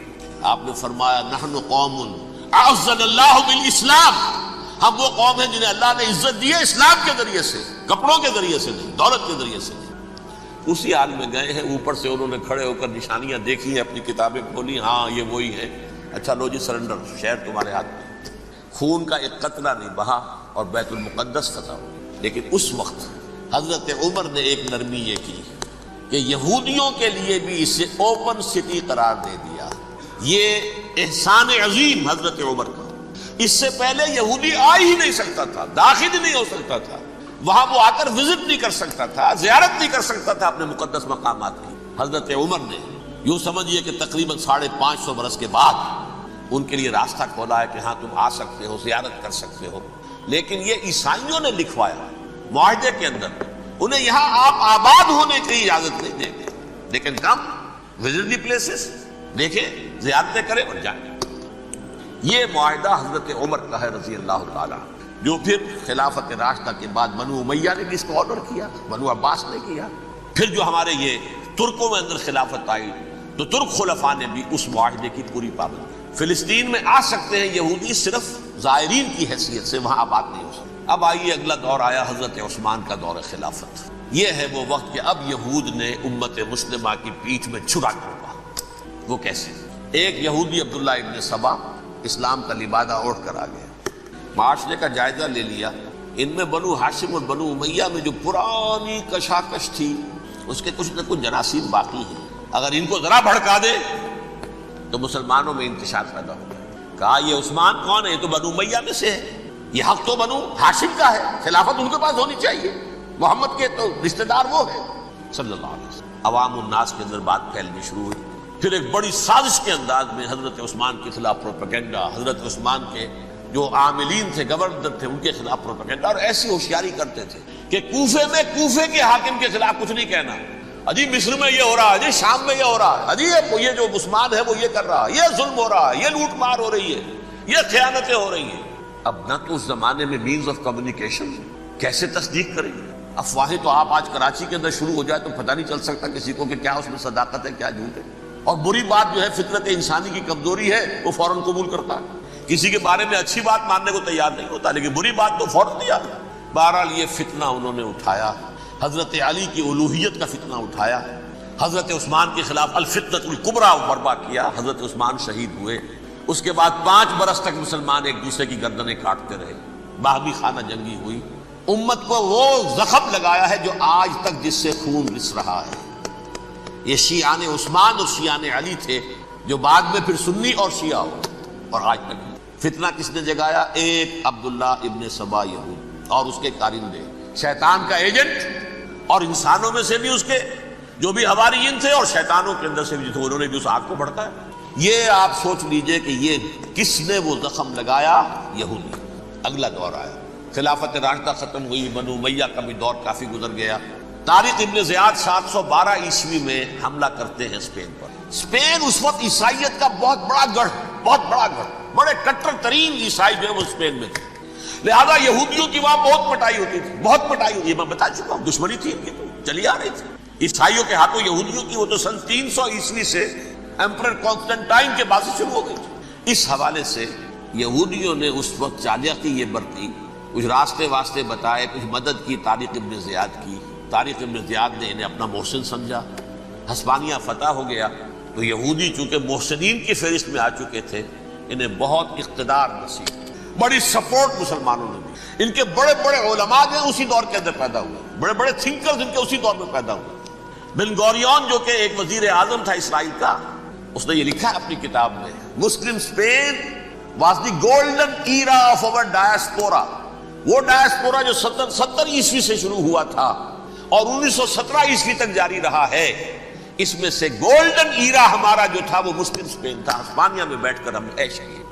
آپ نے فرمایا نحن قوم اعزنا اللہ بالاسلام، ہم وہ قوم ہیں جنہیں اللہ نے عزت دی ہے اسلام کے ذریعے سے، کپڑوں کے ذریعے سے نہیں، دولت کے ذریعے سے نہیں۔ اسی حال میں گئے ہیں، اوپر سے انہوں نے کھڑے ہو کر نشانیاں دیکھی ہیں، اپنی کتابیں کھولی، ہاں یہ وہی ہے، اچھا لو جی سرنڈر، شہر تمہارے ہاتھ میں۔ خون کا ایک قطرہ نہیں بہا اور بیت المقدس فتح ہو گئی۔ لیکن اس وقت حضرت عمر نے ایک نرمی یہ کی کہ یہودیوں کے لیے بھی اسے اوپن سٹی قرار دے دیا۔ یہ احسان عظیم حضرت عمر کا، اس سے پہلے یہودی آ ہی نہیں سکتا تھا، داخل ہی نہیں ہو سکتا تھا، وہاں وہ آ کر وزٹ نہیں کر سکتا تھا، زیارت نہیں کر سکتا تھا اپنے مقدس مقامات کی۔ حضرت عمر نے یوں سمجھیے کہ تقریباً 550 برس کے بعد ان کے لیے راستہ کھولا ہے کہ ہاں تم آ سکتے ہو، زیارت کر سکتے ہو۔ لیکن یہ عیسائیوں نے لکھوایا معاہدے کے اندر، انہیں یہاں آپ آباد ہونے کی اجازت نہیں دیں گے، لیکن کم وزٹ دی پلیسز، دیکھیں زیارتیں کریں اور جائیں۔ یہ معاہدہ حضرت عمر کا ہے رضی اللہ تعالیٰ، جو پھر خلافت راشدہ کے بعد بنو امیہ نے بھی اس کو آرڈر کیا، بنو عباس نے کیا، پھر جو ہمارے یہ ترکوں میں اندر خلافت آئی تو ترک خلفاء نے بھی اس معاہدے کی پوری پابندی۔ فلسطین میں آ سکتے ہیں یہودی صرف زائرین کی حیثیت سے، وہاں آباد نہیں ہو سکتے۔ اب آئیے اگلا دور آیا حضرت عثمان کا دور خلافت۔ یہ ہے وہ وقت کہ اب یہود نے امت مسلمہ کی پیٹھ میں چھرا ٹھوکا۔ وہ کیسے؟ ایک یہودی عبداللہ ابن سبا اسلام کا لبادہ اوڑھ کر آ گیا، معاشرے کا جائزہ لے لیا، ان میں بنو ہاشم اور بنو امیہ میں جو پرانی کشاکش تھی اس کے کچھ نہ کچھ جراثیم باقی ہیں، اگر ان کو ذرا بھڑکا دے تو مسلمانوں میں انتشار پیدا ہو گیا۔ کہا یہ عثمان کون ہے؟ یہ تو بنو امیہ میں سے ہے، یہ حق تو بنو ہاشم کا ہے، خلافت ان کے پاس ہونی چاہیے، محمد کے تو رشتہ دار وہ ہے صلی اللہ علیہ وسلم۔ عوام الناس کے اندر بات پھیلنی شروع ہوئی، پھر ایک بڑی سازش کے انداز میں حضرت عثمان کے خلاف پروپیگنڈا، حضرت عثمان کے جو عاملین تھے، گورنر تھے، ان کے خلاف پروپیگنڈا، اور ایسی ہوشیاری کرتے تھے کہ کوفے میں کوفے کے حاکم کے خلاف کچھ نہیں کہنا، اجی مصر میں یہ ہو رہا ہے، اجی شام میں یہ ہو رہا ہے، اجی یہ جو عثمان ہے وہ یہ کر رہا ہے، یہ ظلم ہو رہا ہے، یہ لوٹ مار ہو رہی ہے، یہ خیانتیں ہو رہی ہیں۔ اب نہ تو اس زمانے میں مینز آف کمیونیکیشن، کیسے تصدیق کریں گے؟ افواہیں تو آپ آج کراچی کے اندر شروع ہو جائے تو پتہ نہیں چل سکتا کسی کو کہ کیا اس میں صداقت ہے کیا جھوٹ ہے۔ اور بری بات جو ہے فطرت انسانی کی کمزوری ہے، وہ فوراً قبول کرتا ہے، کسی کے بارے میں اچھی بات ماننے کو تیار نہیں ہوتا، لیکن بری بات تو فوراً تیار ہے۔ بہرحال یہ فتنہ انہوں نے اٹھایا، حضرت علی کی الوہیت کا فتنہ اٹھایا، حضرت عثمان کے خلاف الفتنۃ الکبریٰ برپا کیا، حضرت عثمان شہید ہوئے۔ اس کے بعد 5 برس تک مسلمان ایک دوسرے کی گردنیں کاٹتے رہے، باہمی خانہ جنگی ہوئی۔ امت کو وہ زخم لگایا ہے جو آج تک جس سے خون رس رہا ہے۔ یہ شیعان عثمان اور شیعان علی تھے جو بعد میں پھر سنی اور شیعہ ہو، اور آج تک فتنہ کس نے جگایا؟ ایک عبداللہ ابن سبا یہود اور اس کے کارندے، شیطان کا ایجنٹ، اور انسانوں میں سے بھی اس کے جو بھی حواریین تھے اور شیطانوں کے اندر سے بھی جو تھے، انہوں نے بھی اس آگ کو بھڑکایا۔ یہ آپ سوچ لیجئے کہ یہ کس نے وہ زخم لگایا؟ یہودی۔ اگلا دور آیا، خلافت راشدہ ختم ہوئی، بنو امیہ کا بھی دور کافی گزر گیا۔ طارق ابن زیاد 712 عیسوی میں حملہ کرتے ہیں اسپین پر۔ اسپین اس وقت عیسائیت کا بہت بڑا گڑھ، بڑے کٹر ترین عیسائی جو ہے وہ اسپین میں تھے، لہذا یہودیوں کی وہاں بہت پٹائی ہوتی تھی، بہت پٹائی ہوتی ہے۔ میں بتا چکا ہوں، دشمنی تھی ان کی تو چلی آ رہی تھی عیسائیوں کے ہاتھوں یہودیوں کی، وہ تو سن 300 عیسوی سے ایمپرر کانسٹنٹائن کے بعد سے شروع ہو گئی تھی۔ اس حوالے سے یہودیوں نے اس وقت چالاکی یہ برتی، کچھ راستے واسطے بتائے، کچھ مدد کی طارق ابن زیاد کی۔ طارق ابن زیاد نے انہیں اپنا محسن سمجھا، ہسپانیہ فتح ہو گیا تو یہودی چونکہ محسنین کی فہرست میں آ چکے تھے، انہیں بہت اقتدار نصیب، بڑی سپورٹ مسلمانوں نے دی۔ ان کے بڑے بڑے علماء جو اسی دور کے اندر پیدا ہوئے، بڑے بڑے تھنکرز ان کے اسی دور میں پیدا ہوئے۔ بن گوریون جو کہ ایک وزیر اعظم تھا اسرائیل کا، اس نے یہ لکھا ہے اپنی کتاب میں، Muslim Spain was the golden era of our diaspora. وہ ڈائسپورا جو 70 عیسوی سے شروع ہوا تھا اور 1917 عیسوی تک جاری رہا ہے، اس میں سے گولڈن ایرا ہمارا جو تھا وہ مسلم اسپین تھا۔ ہسپانیہ میں بیٹھ کر ہم عیش کیے،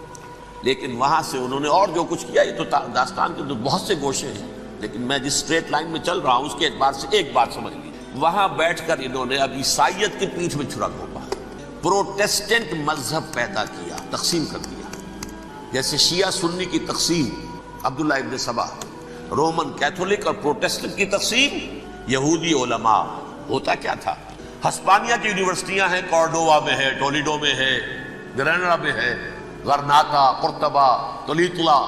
لیکن وہاں سے انہوں نے اور جو کچھ کیا، یہ تو داستان کے بہت سے گوشے ہیں، لیکن میں جس اسٹریٹ لائن میں چل رہا ہوں اس کے اعتبار سے ایک بات سمجھ لیجیے۔ وہاں بیٹھ کر انہوں نے اب عیسائیت کی پیٹھ میں چھرا گھونپا، پروٹیسٹنٹ مذہب پیدا کیا، تقسیم کر دیا، جیسے شیعہ سنی کی تقسیم عبداللہ ابن سبا، رومن کیتھولک اور پروٹیسٹنٹ کی تقسیم یہودی علماء۔ ہوتا کیا تھا؟ ہسپانیہ کی یونیورسٹیاں ہیں، کارڈووا میں ہے، ٹولیڈو میں ہے، گریناڈا میں ہے، غرناطہ، قرطبہ، تولیتلا،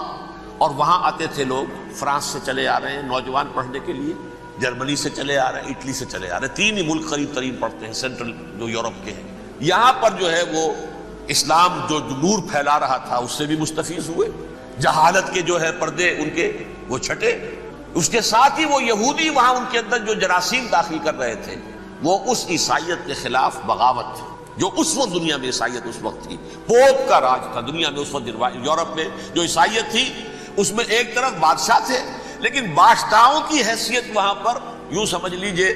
اور وہاں آتے تھے لوگ، فرانس سے چلے آ رہے ہیں نوجوان پڑھنے کے لیے، جرمنی سے چلے آ رہے ہیں، اٹلی سے چلے آ رہے ہیں، 3 ہی ملک قریب ترین پڑھتے ہیں سینٹرل جو یورپ کے ہیں۔ یہاں پر جو ہے وہ اسلام جو نور پھیلا رہا تھا اس سے بھی مستفیض ہوئے، جہالت کے جو ہے پردے ان کے وہ چھٹے۔ اس کے ساتھ ہی وہ یہودی وہاں ان کے اندر جو جراثیم داخل کر رہے تھے، وہ اس عیسائیت کے خلاف بغاوت تھی جو اس وقت دنیا میں عیسائیت اس وقت تھی۔ پوپ کا راج تھا دنیا میں اس وقت، یورپ میں جو عیسائیت تھی اس میں ایک طرف بادشاہ تھے، لیکن بادشاہوں کی حیثیت وہاں پر یوں سمجھ لیجئے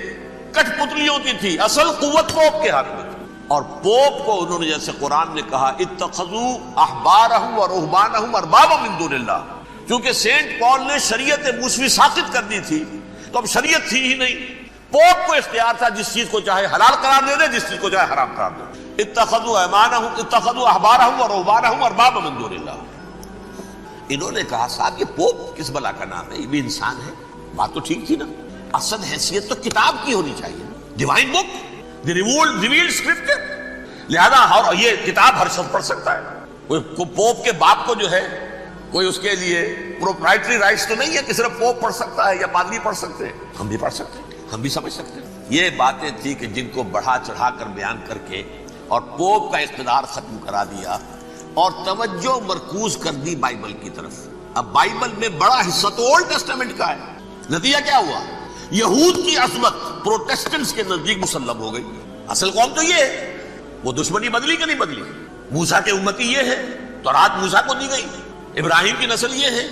کٹ پتلیوں کی تھی، اصل قوت پوپ کے ہاتھ میں تھی۔ اور پوپ کو انہوں نے جیسے قرآن نے کہا اتخذوا احبارهم ورهبانهم اربابا من دون اللہ، چونکہ سینٹ پال نے شریعت موسوی ساقط کر دی تھی تو اب شریعت تھی ہی نہیں، پوپ کو اختیار تھا جس چیز کو چاہے حلال قرار دے دے، جس چیز کو چاہے حرام قرار دے دے۔ اتخذوا احبارهم ورهبانهم اربابا من دون اللہ۔ انہوں نے کہا صاحب یہ پوپ کس بلا کا نام ہے، یہ بھی انسان ہے، بات تو ٹھیک تھی نا، اصل حیثیت تو کتاب کی ہونی چاہیے، ڈیوائن بک، دی ریویلڈ اسکرپچر، لہذا اور یہ کتاب ہر شخص پڑھ سکتا ہے، کوئی پوپ کے باپ کو جو ہے کوئی اس کے لیے پروپرائٹری رائٹس تو نہیں ہے کہ صرف پوپ پڑھ سکتا ہے یا پادری پڑھ سکتے ہیں، ہم بھی پڑھ سکتے ہیں، ہم بھی سمجھ سکتے ہیں۔ یہ باتیں تھی کہ جن کو بڑھا چڑھا کر بیان کر کے اور پوپ کا اقتدار ختم کرا دیا اور توجہ مرکوز کر دی بائبل کی طرف۔ اب بائبل میں بڑا حصہ تو اولڈ ٹیسٹامنٹ کا ہے۔ نتیجہ کیا ہوا؟ یہود کی عظمت پروٹیسٹنٹس کے نزدیک مسلم ہو گئی۔ اصل قوم تو یہ ہے، وہ دشمنی بدلی کہ نہیں بدلی؟ موسیٰ کے امتی یہ ہے، تورات موسیٰ کو دی گئی، ابراہیم کی نسل یہ ہے،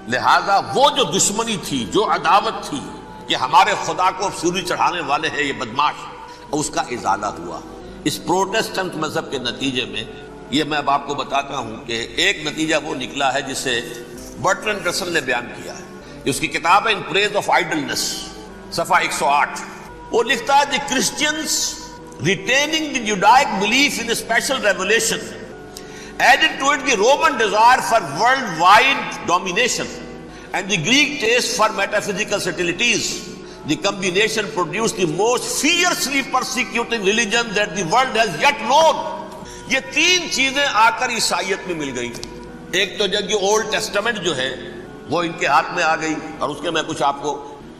لہذا وہ جو دشمنی تھی، جو عداوت تھی کہ ہمارے خدا کو سوری چڑھانے والے ہیں یہ بدماش، اس کا ازالہ ہوا۔ اس پروٹیسٹنٹ مذہب کے نتیجے میں یہ میں اب آپ کو بتاتا ہوں کہ ایک نتیجہ وہ نکلا ہے جسے برٹرنڈ رسل نے بیان کیا ہے، اس کی کتاب ہے ان پریز آف آئیڈلنس، صفحہ 108۔ وہ لکھتا ہے the Christians retaining the Judaic belief in a special revelation added to it the Roman desire for worldwide domination and the Greek taste for metaphysical subtleties. The combination produced the most fiercely persecuting religion that the world has yet known. یہ تین چیزیں آ کر عیسائیت میں مل گئی. ایک تو جب یہ اولڈ ٹیسٹمنٹ جو ہے وہ ان کے ہاتھ میں آ گئی, اور اس کے میں کچھ آپ کو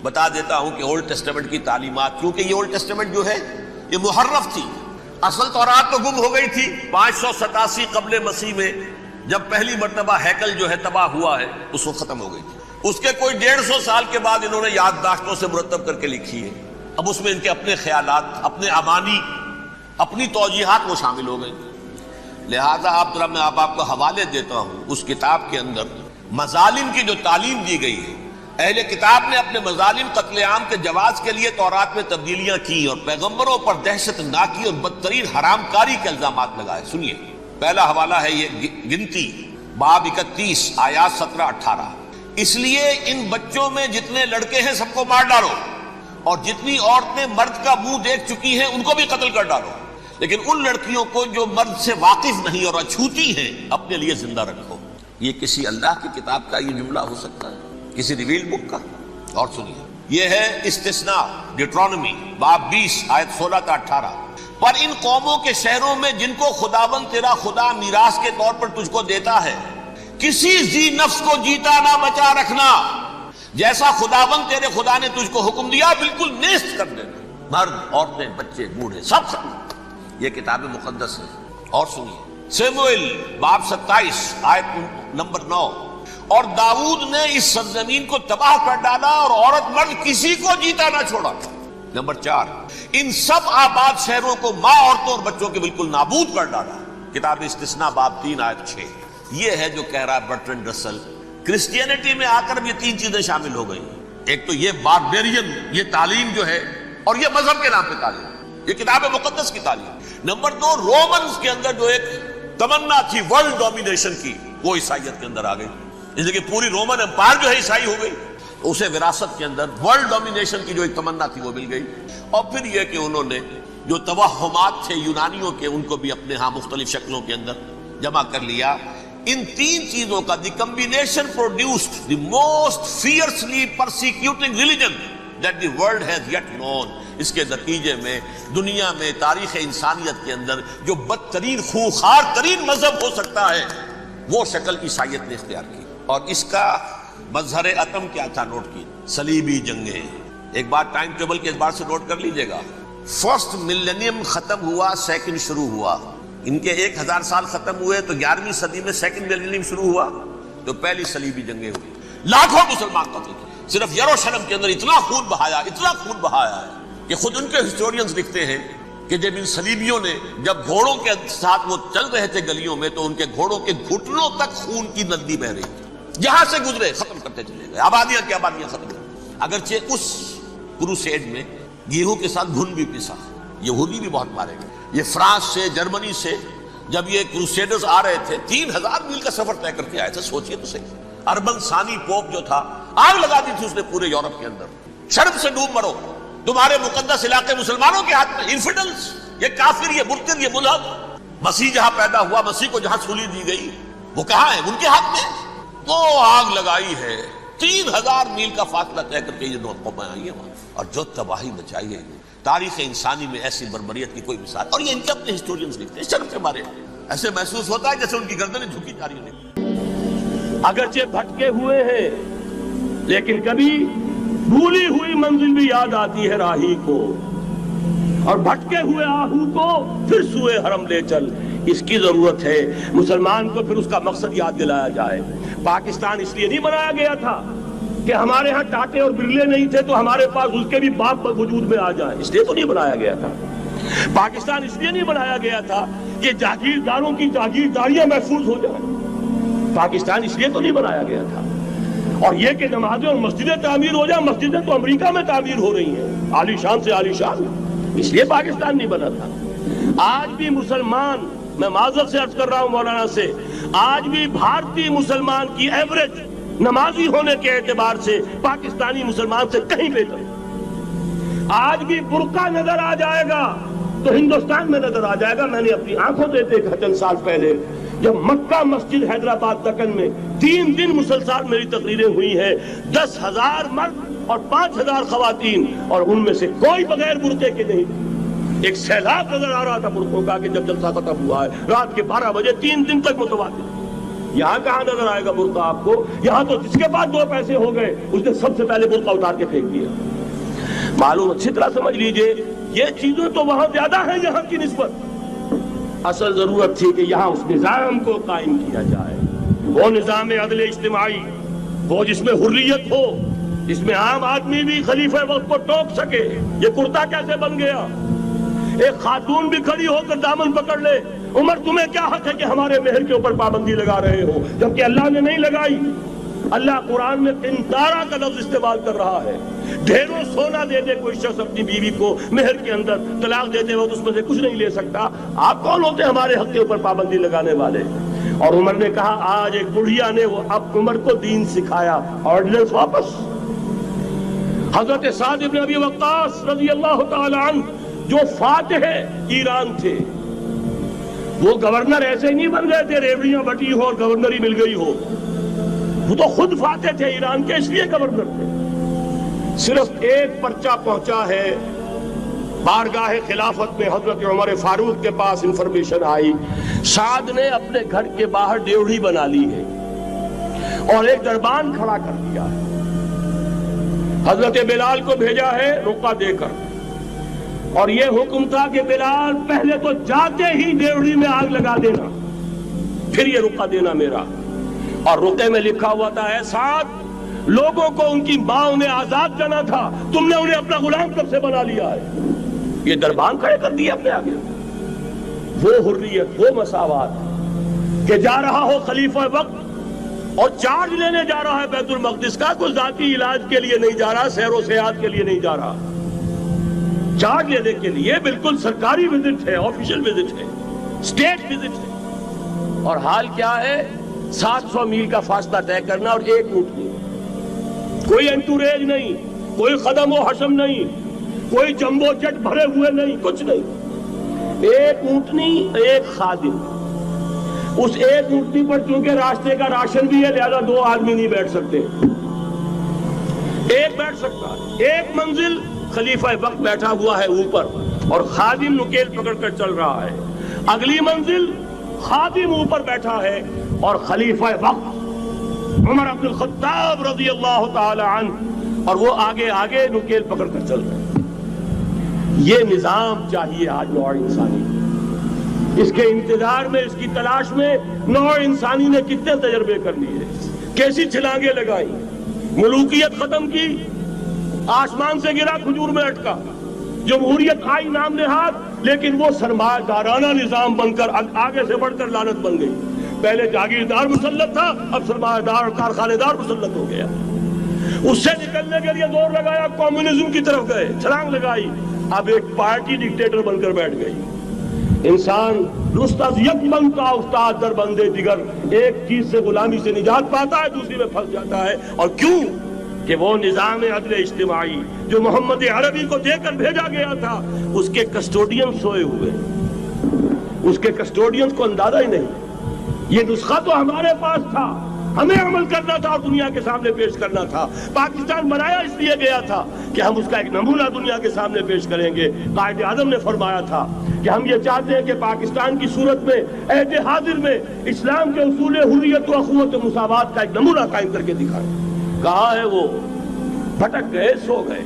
بتا دیتا ہوں کہ اولڈ ٹیسٹمنٹ کی تعلیمات, کیونکہ یہ اولڈ ٹیسٹمنٹ جو ہے یہ محرف تھی. اصل تورات تو گم ہو گئی تھی 587 قبل مسیح میں, جب پہلی مرتبہ ہیکل جو ہے تباہ ہوا ہے, اس وقت ختم ہو گئی تھی. اس کے کوئی 150 سال کے بعد انہوں نے یادداشتوں سے مرتب کر کے لکھی ہے. اب اس میں ان کے اپنے خیالات, اپنے امانی, اپنی توجیحات وہ شامل ہو گئی. لہذا میں آپ کو حوالے دیتا ہوں اس کتاب کے اندر مظالم کی جو تعلیم دی گئی ہے. اہل کتاب نے اپنے مظالم قتل عام کے جواز کے لیے تورات میں تبدیلیاں کی اور پیغمبروں پر دہشت ناکی اور بدترین حرام کاری کے الزامات لگائے. سنیے, پہلا حوالہ ہے یہ گنتی باب 31 آیات 17-18. اس لیے ان بچوں میں جتنے لڑکے ہیں سب کو مار ڈالو, اور جتنی عورتیں مرد کا منہ دیکھ چکی ہیں ان کو بھی قتل کر ڈالو, لیکن ان لڑکیوں کو جو مرد سے واقف نہیں اور اچھوتی ہیں اپنے لیے زندہ رکھو. یہ کسی اللہ کی کتاب کا یہ جملہ ہو سکتا ہے, کسی ریویل بک کا؟ اور سنیے, یہ ہے استثناء ڈیوٹرانومی باب 20 آیت 16-18. پر ان قوموں کے شہروں میں جن کو خداوند تیرا خدا میراث کے طور پر تجھ کو دیتا ہے, کسی ذی نفس کو جیتا نہ بچا رکھنا, جیسا خداوند تیرے خدا نے تجھ کو حکم دیا بالکل نیست کر دینا, مرد, عورتیں, بچے, بوڑھے, سب. یہ کتاب مقدس ہے. اور سنیے, سیموئیل باب 27 آیت نمبر 9. اور داؤد نے اس سرزمین کو تباہ کر ڈالا اور عورت مرد کسی کو جیتا نہ چھوڑا. نمبر 4, ان سب آباد شہروں کو ماں, عورتوں اور بچوں کے بالکل نابود کر ڈالا. کتاب استثناء باب 3 آیت 6. یہ ہے جو کہہ رہا ہے برٹرنڈ رسل, کرسچینٹی میں آ کر یہ تین چیزیں شامل ہو گئی. ایک تو یہ باربیرین یہ تعلیم جو ہے, اور یہ مذہب کے نام پہ تعلیم, یہ کتاب مقدس کی تعلیم. نمبر 2, رومنز کے اندر جو ایک تمنا تھی ورلڈ ڈومینیشن کی, وہ عیسائیت کے اندر آ گئی. اس لیے کہ پوری رومن امپائر جو ہے عیسائی ہو گئی, اسے وراثت کے اندر ورلڈ ڈومینیشن کی جو ایک تمنا تھی وہ مل گئی. اور پھر یہ کہ انہوں نے جو توہمات تھے یونانیوں کے, ان کو بھی اپنے ہاں مختلف شکلوں کے اندر جمع کر لیا. ان تین چیزوں کا the combination produced the most fiercely persecuting religion that the world has yet known. اس کے نتیجے میں دنیا میں تاریخ انسانیت کے اندر جو بدترین خونخوار ترین مذہب ہو سکتا ہے وہ شکل عیسائیت نے اختیار کی. اور اس کا مظہر عتم کیا تھا, نوٹ کی, صلیبی جنگیں. ایک بات ٹائم ٹیبل کے اعتبار سے نوٹ کر لیجئے گا, فرسٹ ملینیم ختم ہوا, سیکنڈ شروع ہوا. ان کے 1000 سال ختم ہوئے تو 11ویں صدی میں سیکنڈ ملینیم شروع ہوا, تو پہلی صلیبی جنگیں ہوئی. لاکھوں مسلمان قتل کیے. صرف یروشلم کے اندر اتنا خون بہایا ہے کہ خود ان کے ہسٹورینز لکھتے ہیں کہ جب ان صلیبیوں نے جب گھوڑوں کے ساتھ وہ چل رہے تھے گلیوں میں, تو ان کے گھوڑوں کے گھٹنوں تک خون کی ندی بہ رہی تھی. جہاں سے گزرے ختم کرتے چلے گئے, آبادیاں کی آبادیاں ختم ہوئی. اگرچہ اس کروسیڈ میں گیہوں کے ساتھ گھن بھی پیسا, یہودی بھی بہت مارے گئے. یہ فرانس سے, جرمنی سے جب یہ کروسیڈرز آ رہے تھے 3000 میل کا سفر طے کر کے آئے تھے. سوچئے تو صحیح, اربن ثانی پوپ جو تھا آگ لگا دی تھی اس نے پورے یورپ کے اندر. شرم سے ڈوب مرو, تمہارے مقدس علاقے مسلمانوں کے ہاتھ میں. انفیڈلز, یہ کافر, یہ مرتد, یہ ملحد. مسیح جہاں پیدا ہوا, مسیح کو جہاں سولی دی گئی, وہ کہاں ہے؟ ان کے ہاتھ میں. وہ آگ لگائی ہے, 3000 میل کا فاصلہ طے کر کے یہ دو قومیں آئی ہیں وہاں, اور جو تباہی مچائی ہے تاریخ انسانی میں ایسی بربریت کی کوئی مثال. اور یہ ان کے اپنے ہسٹورینز لکھتے ہیں. شرم کے مارے ایسے محسوس ہوتا ہے جیسے ان کی گردنیں جھکی جا رہی ہیں. اگرچہ بھٹکے ہوئے ہیں لیکن کبھی بھولی ہوئی منزل بھی یاد آتی ہے راہی کو, اور بھٹکے ہوئے آہو کو پھر سوئے حرم لے چل. اس کی ضرورت ہے مسلمان کو پھر اس کا مقصد یاد دلایا جائے. پاکستان اس لیے نہیں بنایا گیا تھا کہ ہمارے ہاں ٹاٹے اور برلے نہیں تھے تو ہمارے پاس اس کے بھی باپ وجود میں آ جائیں, اس لیے تو نہیں بنایا گیا تھا. پاکستان اس لیے نہیں بنایا گیا تھا کہ جاگیرداروں کی جاگیرداریاں محفوظ ہو جائیں. پاکستان اس لیے تو نہیں بنایا گیا تھا. اور یہ کہ نمازیں اور مسجدیں تعمیر ہو جائیں, مسجدیں تو امریکہ میں تعمیر ہو رہی ہیں عالی شان سے عالی شان, اس لیے پاکستان نہیں بنا تھا. آج بھی مسلمان, میں معذرت سے عرض کر رہا ہوں مولانا سے, آج بھی بھارتی مسلمان کی ایوریج نمازی ہونے کے اعتبار سے پاکستانی مسلمان سے کہیں بہتر. آج بھی برقع نظر آ جائے گا تو ہندوستان میں نظر آ جائے گا. میں نے اپنی آنکھوں سے دیکھا چند سال پہلے جب مکہ مسجد حیدرآباد دکن میں 3 دن مسلسل میری تقریریں ہوئی ہیں, 10,000 مرد اور 5,000 خواتین, اور ان میں سے کوئی بغیر برقعے کے نہیں. ایک سیلاب نظر آ رہا تھا برقعوں کا کہ جب جلسہ ختم ہوا ہے رات کے 12 بجے 3 دن تک متواتر. یہاں کہاں نظر آئے گا برقع آپ کو؟ یہاں تو جس کے پاس 2 پیسے ہو گئے اس نے سب سے پہلے برقع اتار کے پھینک دیا. معلوم اچھی طرح سمجھ لیجئے یہ چیزیں تو وہاں زیادہ ہیں یہاں کی نسبت. اصل ضرورت تھی کہ یہاں اس نظام کو قائم کیا جائے, وہ نظام عدل اجتماعی, وہ جس میں حریت ہو, جس میں عام آدمی بھی خلیفہ وقت کو ٹوک سکے. یہ کرتا کیسے بن گیا؟ ایک خاتون بھی کھڑی ہو کر دامن پکڑ لے, عمر تمہیں کیا حق ہے کہ ہمارے مہر کے اوپر پابندی لگا رہے ہو, جبکہ اللہ نے نہیں لگائی. اللہ قرآن میں قنطارہ کا لفظ استعمال کر رہا ہے. ڈھیروں سونا دے دے کوئی شخص اپنی بیوی کو مہر کے اندر, طلاق دیتے وقت اس میں سے کچھ نہیں لے سکتا. آپ کون ہوتے ہیں ہمارے حق کے اوپر پابندی لگانے والے؟ اور عمر نے کہا آج ایک بڑھیا نے وہ اب عمر کو دین سکھایا, آرڈیننس واپس. حضرت سعد ابن ابی وقاص رضی اللہ تعالی عنہ جو فاتح ایران تھے, وہ گورنر ایسے ہی نہیں بن گئے تھے ریوڑیاں بٹی ہو اور گورنر ہی مل گئی ہو. وہ تو خود فاتح تھے ایران کے, اس لیے گورنر تھے. صرف ایک پرچہ پہنچا ہے بارگاہ خلافت میں, حضرت عمر فاروق کے پاس انفارمیشن آئی سعد نے اپنے گھر کے باہر ڈیوڑی بنا لی ہے اور ایک دربان کھڑا کر دیا ہے. حضرت بلال کو بھیجا ہے رقعہ دے کر, اور یہ حکم تھا کہ بلال پہلے تو جاتے ہی ڈیوڑی میں آگ لگا دینا, پھر یہ رقعہ دینا میرا. اور رقعے میں لکھا ہوا تھا اے سعد لوگوں کو ان کی ماؤں نے آزاد کرنا تھا, تم نے انہیں اپنا غلام کب سے بنا لیا ہے. یہ دربان کھڑے کر دیا اپنے آگے. وہ حریت, وہ مساوات کہ جا رہا ہو خلیفہ وقت اور چارج لینے جا رہا ہے بیت المقدس کا, کوئی ذاتی علاج کے لیے نہیں جا رہا, سیر و سیاحت کے لیے نہیں جا رہا, چارج لینے کے لیے. بالکل سرکاری وزٹ ہے, آفیشل وزٹ ہے, اسٹیٹ وزٹ ہے. اور حال کیا ہے؟ 700 میل کا فاصلہ طے کرنا اور ایک اونٹ نہیں, کوئی انٹوریج نہیں, کوئی قدم و حشم نہیں, کوئی جمبو جٹ بھرے ہوئے نہیں, کچھ نہیں. ایک اونٹنی, ایک خادم. اس ایک اونٹنی پر چونکہ راستے کا راشن بھی ہے لہذا 2 آدمی نہیں بیٹھ سکتے, ایک بیٹھ سکتا. ایک منزل خلیفہ وقت بیٹھا ہوا ہے اوپر اور خادم نکیل پکڑ کر چل رہا ہے. اگلی منزل خادم اوپر بیٹھا ہے اور خلیفہ وقت عمر عبد الخطاب رضی اللہ تعالی عنہ اور وہ آگے آگے نکیل پکڑ کر چل رہے ہیں. یہ نظام چاہیے آج نوع انسانی. اس کے انتظار میں, اس کی تلاش میں نوع انسانی نے کتنے تجربے کر لیے, کیسی چھلانگیں لگائی, ملوکیت ختم کی, آسمان سے گرا کھجور میں اٹکا, جمہوریت آئی نام نہاد, لیکن وہ سرمایہ دارانہ نظام بن کر آگے سے بڑھ کر لعنت بن گئی. پہلے جاگیردار مسلط تھا, اب سرمایہ دار اور کارخانے دار مسلط ہو گیا. اس سے نکلنے کے لیے زور لگایا, کمیونزم کی طرف گئے, چھلانگ لگائی, اب ایک پارٹی ڈکٹیٹر بن کر بیٹھ گئی. انسان رست از یک بنتا استاد در بندے دیگر, ایک چیز سے غلامی سے نجات پاتا ہے, دوسری میں پھنس جاتا ہے. اور کیوں کہ وہ نظام عدل اجتماعی جو محمد عربی کو دے کر بھیجا گیا تھا اس کے کسٹوڈین سوئے ہوئے, اس کے کسٹوڈین کو اندازہ ہی نہیں. یہ نسخہ تو ہمارے پاس تھا, ہمیں عمل کرنا تھا اور دنیا کے سامنے پیش کرنا تھا. پاکستان بنایا اس لیے گیا تھا کہ ہم اس کا ایک نمونہ دنیا کے سامنے پیش کریں گے. قائد اعظم نے فرمایا تھا کہ ہم یہ چاہتے ہیں کہ پاکستان کی صورت میں عہد حاضر میں اسلام کے اصول حریت و اخوت و مساوات کا ایک نمونہ قائم کر کے دکھائیں. کہاں ہے وہ؟ بھٹک گئے, سو گئے.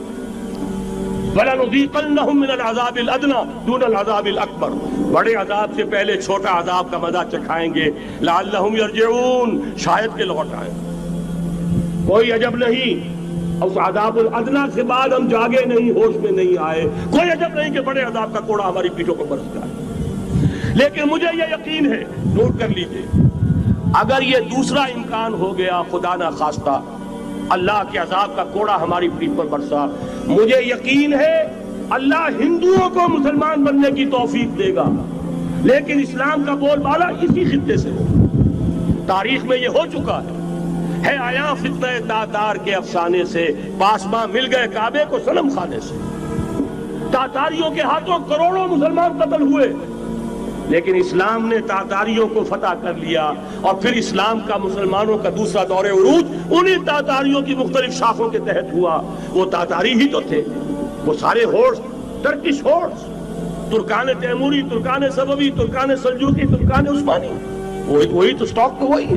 وَلَنُذِيقَنَّهُم مِّنَ الْعَذَابِ الْأَدْنَىٰ دُونَ الْعَذَابِ الْأَكْبَرِ, بڑے عذاب سے پہلے چھوٹا عذاب کا مزہ چکھائیں گے. لَعَلَّهُمْ يَرْجِعُونَ, شاید کہ لوٹ آئیں. کوئی عجب نہیں اس عذاب الادنیٰ سے بعد ہم جاگے نہیں, ہوش میں نہیں آئے. کوئی عجب نہیں کہ بڑے عذاب کا کوڑا ہماری پیٹھوں پر برستا ہے. لیکن مجھے یہ یقین ہے, نوٹ کر لیجئے, اگر یہ دوسرا امکان ہو گیا, خدا نہ خواستہ اللہ کے عذاب کا کوڑا ہماری پیٹھ پر برسا, مجھے یقین ہے اللہ ہندوؤں کو مسلمان بننے کی توفیق دے گا, لیکن اسلام کا بول بالا اسی خطے سے ہو. تاریخ میں یہ ہو چکا ہے آیا فتنہ تاتار کے افسانے سے, پاسباں مل گئے کعبے کو صنم خانے سے. تاتاریوں کے ہاتھوں کروڑوں مسلمان قتل ہوئے، لیکن اسلام نے تاتاریوں کو فتح کر لیا، اور پھر اسلام کا مسلمانوں کا دوسرا دور عروج انہی تاتاریوں کی مختلف شاخوں کے تحت ہوا۔ وہ تاتاری ہی تو تھے، وہ سارے ہورس، ٹرکش ہورس، ترکان تیموری، ترکان صفوی، ترکان سلجوقی، ترکان عثمانی، وہی تو سٹاک تو وہی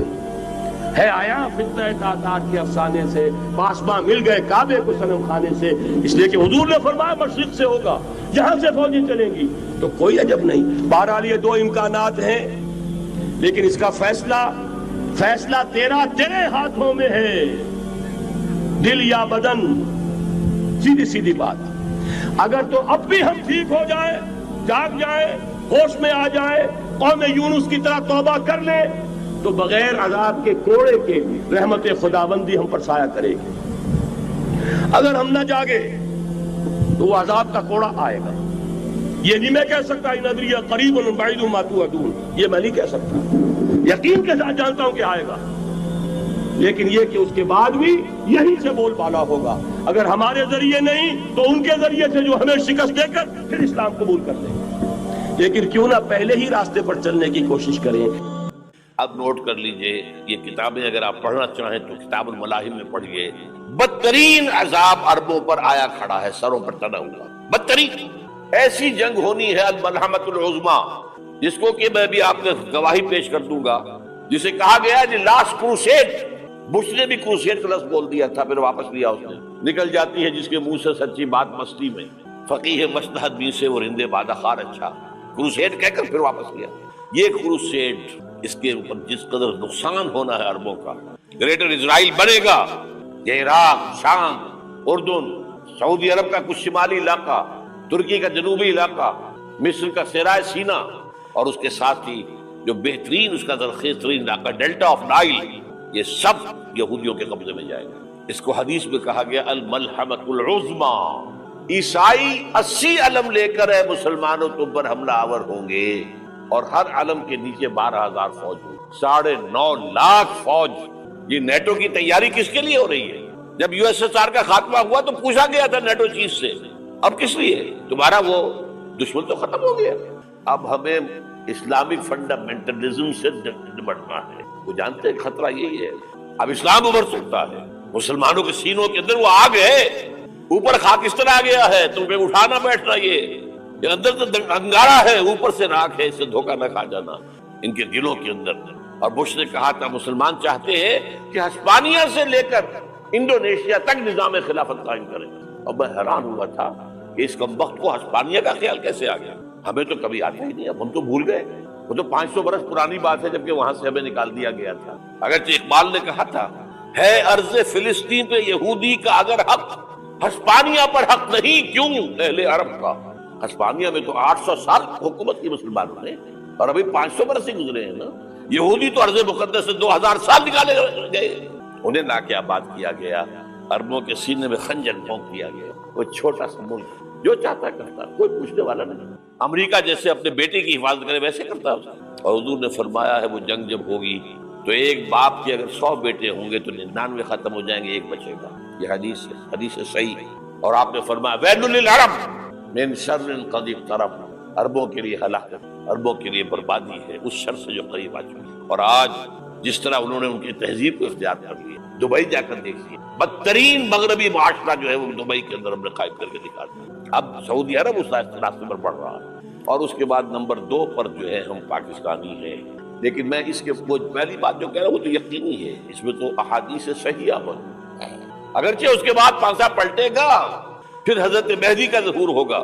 ہے آیا فتنہ تاتار کے افسانے سے، پاسباں مل گئے کعبے کو صنم خانے سے، اس لیے کہ حضور نے فرمایا مشرق سے ہوگا، جہاں سے فوجیں چلیں گی، تو کوئی عجب نہیں۔ بہرحال یہ دو امکانات ہیں، لیکن اس کا فیصلہ تیرے ہاتھوں میں ہے، دل یا بدن، سیدھی بات۔ اگر تو اب بھی ہم ٹھیک ہو جائیں، جاگ جائیں، ہوش میں آ جائیں، قوم یونس کی طرح توبہ کر لیں، تو بغیر عذاب کے کوڑے کے رحمت خداوندی ہم پر سایہ کرے گی۔ اگر ہم نہ جاگے تو وہ عذاب کا کوڑا آئے گا۔ یہ نہیں میں کہہ سکتا ان ادری قریب بعید ما توعدون، یہ میں نہیں کہہ سکتا، یقین کے ساتھ جانتا ہوں کہ آئے گا، لیکن یہ کہ اس کے بعد بھی یہی سے بول بالا ہوگا، اگر ہمارے ذریعے نہیں تو ان کے ذریعے سے، جو ہمیں شکست دے کر پھر اسلام قبول کر لیں گے۔ لیکن کیوں نہ پہلے ہی راستے پر چلنے کی کوشش کریں۔ اب نوٹ کر لیجئے، یہ کتابیں اگر آپ پڑھنا چاہیں تو کتاب الملاحم میں پڑھیے، بدترین عذاب عربوں پر آیا کھڑا ہے، سروں پر تنا ہوا، بدترین ایسی جنگ ہونی ہے الملحمۃ العظمیٰ، جس کو کہ میں بھی آپ نے گواہی پیش کر دوں گا، جسے کہا گیا کہ لاسٹ کروسیڈ۔ بش نے بھی کروسیڈ کا لفظ بول دیا تھا، پھر واپس لیا اس نے۔ نکل جاتی ہے جس کے منہ سے سچی بات مستی میں، فقیہ مصلحت بھی سے اور ہندے بادہ خار اچھا، کروسیڈ کہہ کر پھر واپس لیا۔ یہ کروسیڈ، اس کے اوپر جس قدر نقصان ہونا ہے عربوں کا، گریٹر اسرائیل بنے گا، یہ عراق، شام، اردن، سعودی عرب کا کچھ شمالی علاقہ، ترکی کا جنوبی علاقہ، مصر کا صحرائے سینا، اور اس کے ساتھ ہی جو بہترین اس کا زرخیز ترین علاقہ ڈیلٹا آف نائل، یہ سب یہودیوں کے قبضے میں جائے گا۔ اس کو حدیث میں کہا گیا الملحمۃ العظمیٰ۔ عیسائی 80 علم لے کر اے مسلمانوں تم پر حملہ آور ہوں گے، اور ہر علم کے نیچے 12,000 فوج ہوگی، 9.5 لاکھ فوج۔ یہ نیٹو کی تیاری کس کے لیے ہو رہی ہے؟ جب یو ایس ایس آر کا خاتمہ ہوا تو پوچھا گیا تھا نیٹو چیف سے، اب کس لیے؟ تمہارا وہ دشمن تو ختم ہو گیا، اب ہمیں اسلامک فنڈامنٹلزم سے نمٹنا ہے۔ وہ جانتے ہیں خطرہ یہی ہے، اب اسلام ابھر سکتا ہے، مسلمانوں کے سینوں کے اندر وہ آگ ہے، اوپر خاکستر آ گیا ہے، تمہیں اٹھانا بیٹھنا، یہ اندر تو انگارہ ہے، اوپر سے راکھ ہے، اس سے دھوکہ نہ کھا جانا ان کے دلوں کے اندر۔ اور بش نے کہا تھا مسلمان چاہتے ہیں کہ ہسپانیہ سے لے کر انڈونیشیا تک نظام خلافت قائم کریں، اور میں حیران ہوا تھا کہ اس کمبخت کو ہسپانیہ کا خیال کیسے آ گیا؟ ہمیں تو کبھی آتا ہی نہیں، اب ہم تو بھول گئے، وہ تو 500 برس پرانی بات ہے جبکہ وہاں سے ہمیں نکال دیا گیا تھا۔ اگرچہ اقبال نے کہا تھا ہے ارض فلسطین پہ یہودی کا اگر حق، ہسپانیہ پر حق نہیں کیوں اہل عرب کا؟ ہسپانیہ میں تو 800 سال حکومت کی مسلمانوں نے، اور ابھی 500 برس سے گزرے ہیں نا۔ یہودی تو ارض مقدس سے 2000 سال نکالے گئے، انہیں لا کے آباد کیا گیا، عربوں کے سینے میں خنجر پھونک دیا گیا۔ وہ چھوٹا سا ملک جو چاہتا کرتا، کوئی پوچھنے والا نہیں۔ امریکہ جیسے اپنے بیٹے کی حفاظت کرے ویسے کرتا ہے، اور حضور نے فرمایا ہے وہ جنگ جب ہوگی تو ایک باپ کے اگر 100 بیٹے ہوں گے تو 99 ختم ہو جائیں گے، ایک بچے گا۔ یہ حدیث صحیح۔ اور آپ نے فرمایا ویل للعرب من شر قد اقترب، عربوں کے لیے ہلاکت، عربوں کے لیے بربادی ہے اس شر سے جو قریب آ چکی۔ اور آج جس طرح انہوں نے ان کی تہذیب کو اختیار کر لیا، دبئی جا کر دیکھیے، بدترین مغربی معاشرہ جو ہے وہ دبئی کے اندر ہم نے قائم کر کے دکھا دیا۔ اب سعودی عرب اس راستے پر بڑھ رہا ہے، اور اس کے بعد نمبر 2 پر جو ہے ہم پاکستانی ہیں۔ لیکن میں اس کے وہ پہلی بات جو کہہ رہا ہوں وہ تو یقینی ہے، اس میں تو احادیث صحیحہ موجود ہے۔ اگرچہ اس کے بعد پانسا پلٹے گا، پھر حضرت مہدی کا ظہور ہوگا،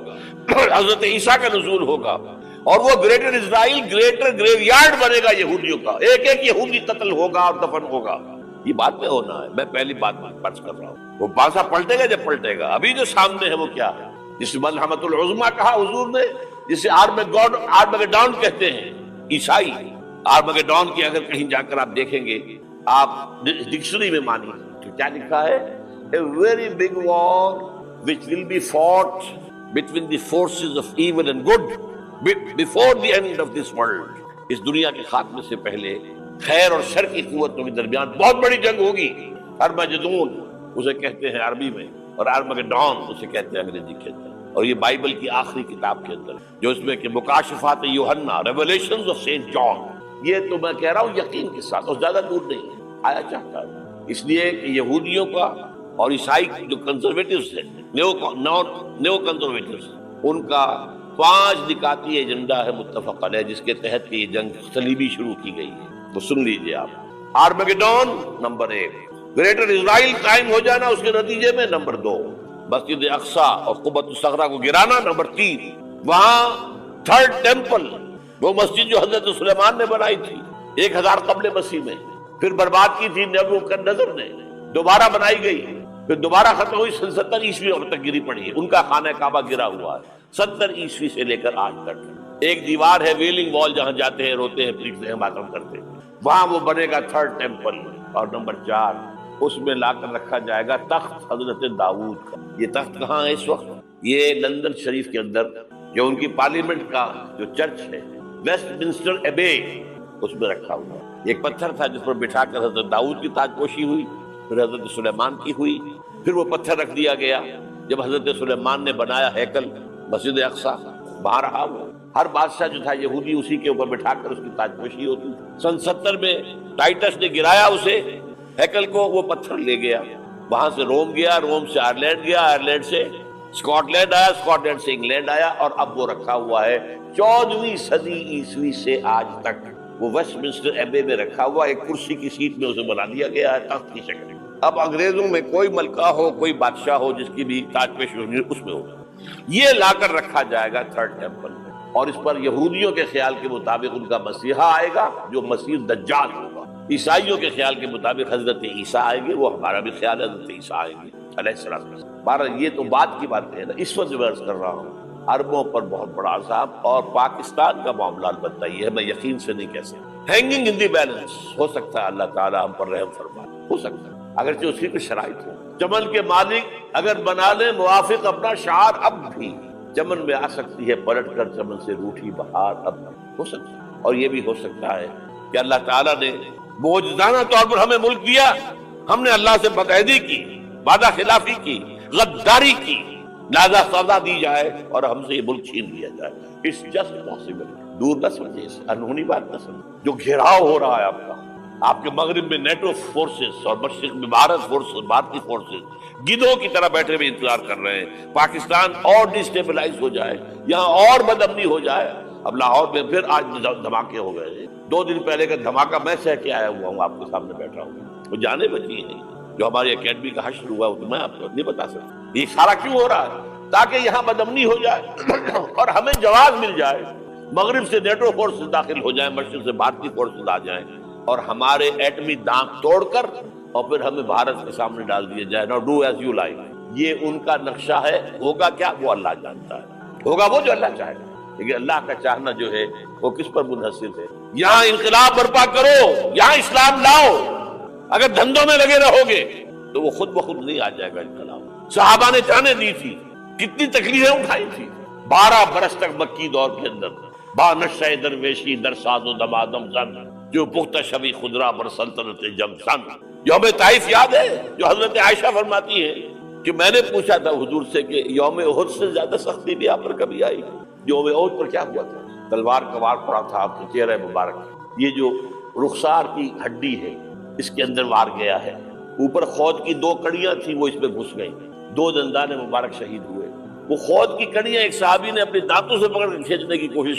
حضرت عیسیٰ کا نزول ہوگا، اور وہ گریٹر اسرائیل گریٹر گریو یارڈ بنے گا یہودیوں کا، ایک ایک یہودی قتل ہوگا اور دفن ہوگا۔ یہ بات میں ہونا ہے، میں پہلی بات فرض کر رہا ہوں۔ وہ پانسا پلٹے گا جب پلٹے گا، ابھی جو سامنے ہے وہ کیا ہے؟ جس ملحمۃ العظمیٰ کہا حضور نے، جسے آرمگیڈون کہتے ہیں عیسائی۔ آرمگیڈون کی اگر کہیں جا کر آپ دیکھیں گے، آپ ڈکشنری میں مانی تو کیا لکھا ہے؟ A very big war which will be fought between the forces of evil and good before the end of this world۔ اس دنیا کے خاتمے سے پہلے خیر اور شر کی قوتوں کے درمیان بہت بڑی جنگ ہوگی۔ ارمجدون اسے کہتے ہیں عربی میں، اور آرمگیڈون اسے کہتے ہیں انگریزی کے اندر۔ اور یہ بائبل کی آخری کتاب کے اندر جو اس میں کہ مکاشفات یوحنا، ریویلیشنز آف سینٹ جان، یہ تو میں کہہ رہا ہوں یقین کے ساتھ، اور زیادہ دور نہیں ہے، آیا چاہتا ہے۔ اس لیے کہ یہودیوں کا اور عیسائی جو کنزرویٹوز ہیں، نیو کنزرویٹوز، ان کا 5 نکاتی ایجنڈا ہے متفق علیہ، جس کے تحت یہ جنگ صلیبی شروع کی گئی ہے۔ وہ سن لیجئے آپ، آرمیگیڈون نمبر 1، گریٹر اسرائیل قائم ہو جانا اس کے نتیجے میں نمبر 2، مسجد اقصی اور قبۃ الصغریٰ کو گرانا نمبر 3، وہاں 3rd ٹیمپل، وہ مسجد جو حضرت سلیمان نے بنائی تھی 1000 قبل مسیح میں، پھر برباد کی تھی نیبوکدنیزر نے، دوبارہ بنائی گئی، پھر دوبارہ ختم ہوئی 70 عیسوی اب تک گری پڑی ہے، ان کا خانہ کعبہ گرا ہوا ہے 70 عیسوی سے لے کر آج تک۔ ایک دیوار ہے ویلنگ وال، جہاں جاتے ہیں، روتے ہیں، پیٹتے ہیں، ماتم کرتے ہیں، وہاں وہ بنے گا 3rd ٹیمپل۔ اور نمبر 4، اس میں لا کر رکھا جائے گا تخت حضرت داؤد کا۔ یہ تخت کہاں ہے اس وقت؟ یہ لندن شریف کے اندر جو ان کی پارلیمنٹ کا جو چرچ ہے، ویسٹ منسٹر ایبے، اس میں رکھا ہوا ہے۔ ایک پتھر تھا جس پر بٹھا کر حضرت داؤد کی تاج پوشی ہوئی، پھر حضرت سلیمان کی ہوئی، پھر وہ پتھر رکھ دیا گیا جب حضرت سلیمان نے بنایا ہیکل مسجد اقصی، وہاں رہا وہ۔ ہر بادشاہ جو تھا یہودی اسی کے اوپر بٹھا کر اس کی تاج پوشی ہوتی۔ سن 70 میں ٹائٹس نے گرایا اسے، ہیکل کو، وہ پتھر لے گیا، وہاں سے روم گیا، روم سے آئرلینڈ گیا، آئرلینڈ سے اسکاٹ لینڈ آیا، اسکاٹ لینڈ سے انگلینڈ آیا، اور اب وہ رکھا ہوا ہے 14ویں صدی عیسوی سے آج تک۔ وہ ویسٹ منسٹر ایبے میں رکھا ہوا، ایک کرسی کی سیٹ میں اسے بنا دیا گیا ہے تخت کی شکل۔ اب انگریزوں میں کوئی ملکہ ہو، کوئی بادشاہ ہو جس کی بھی تاج پوشی ہوگی، اس میں ہوگا۔ یہ لا کر رکھا جائے گا 3rd ٹیمپل میں، اور اس پر یہودیوں کے خیال کے مطابق ان کا مسیحا آئے گا جو مسیح دجال ہوگا، عیسائیوں کے خیال کے مطابق حضرت عیسیٰ آئیں گے، وہ ہمارا بھی خیال ہے حضرت عیسیٰ آئیں گے علیہ السلام۔ بہرحال یہ تو بات کی باتیں ہیں نا، اس وقت جو عرض کر رہا ہوں عربوں پر بہت بڑا عذاب، اور پاکستان کا معاملہ البتہ یہ ہے، میں یقین سے نہیں کہہ سکتا۔ ہینگنگ ان دی بیلنس، ہو سکتا ہے اللہ تعالیٰ ہم پر رحم فرمائے، ہو سکتا ہے اگرچہ اس کی کوئی شرائط ہو۔ چمن کے مالک اگر بنا لیں موافق اپنا شعار، اب بھی چمن میں آ سکتی ہے پلٹ کر چمن سے روٹھی بہار، اب ہو سکتا ہے۔ اور یہ بھی ہو سکتا ہے کہ اللہ تعالیٰ نے معجزانہ طور پر ہمیں ملک دیا، ہم نے اللہ سے بدعہدی کی، وعدہ خلافی کی، غداری کی، لہذا سزا دی جائے اور ہم سے یہ ملک چھین لیا جائے۔ اٹس جسٹ پاسبل، دور نہ سمجھے، انہونی بات نہ سمجھے۔ جو گھیراؤ ہو رہا ہے آپ کے مغرب میں نیٹو فورسز اور مشرق میں بھارتی فورسز گدھوں کی طرح بیٹھے ہوئے انتظار کر رہے ہیں پاکستان اور ڈسٹیبلائز ہو جائے، یہاں اور بدامنی ہو جائے۔ اب لاہور میں پھر آج دھماکے ہو گئے، 2 دن پہلے کا دھماکہ میں سہ کے آیا ہوا ہوں، آپ کے سامنے بیٹھا ہوں، وہ جانے بچی ہیں۔ جو ہماری اکیڈمی کا حشر ہوا وہ میں آپ کو نہیں بتا سکتا۔ یہ سارا کیوں ہو رہا ہے؟ تاکہ یہاں بدامنی ہو جائے اور ہمیں جواز مل جائے، مغرب سے نیٹو فورسز داخل ہو جائیں، مشرق سے بھارتی فورسز آ جائیں، اور ہمارے ایٹمی دانت توڑ کر اور پھر ہمیں بھارت کے سامنے ڈال دیا جائے۔ نو ڈو ایز یو لائک، یہ ان کا نقشہ ہے۔ ہوگا کیا وہ اللہ جانتا ہے، ہوگا وہ جو اللہ چاہے گا، لیکن اللہ کا چاہنا جو ہے وہ کس پر منحصر ہے؟ یہاں انقلاب برپا کرو، یہاں اسلام لاؤ، اگر دھندوں میں لگے رہو گے تو وہ خود بخود نہیں آ جائے گا انقلاب۔ صحابہ نے جانیں دی تھی، کتنی تکلیفیں اٹھائی تھی، 12 برس تک مکی دور کے اندر، با نشہ درویشی در ساز و دمادم زن، جو پختہ شبی خدرا بر سلطنت جم سن۔ یوم طائف یاد ہے جو حضرت عائشہ فرماتی ہے کہ میں نے پوچھا تھا حضور سے کہ یوم احد سے زیادہ سختی بھی آپ پر کبھی آئی؟ یوم احد پر کیا ہوا تھا؟ تلوار کا وار پڑا تھا آپ کے چہرہ مبارک، یہ جو رخسار کی ہڈی ہے اس کے اندر وار گیا ہے، اوپر خود کی 2 کڑیاں تھیں وہ اس میں گھس گئیں، 2 دندان مبارک شہید ہوئے۔ وہ خود کی کڑیاں ایک صحابی نے اپنے دانتوں سے پکڑ کر کھینچنے کی کوشش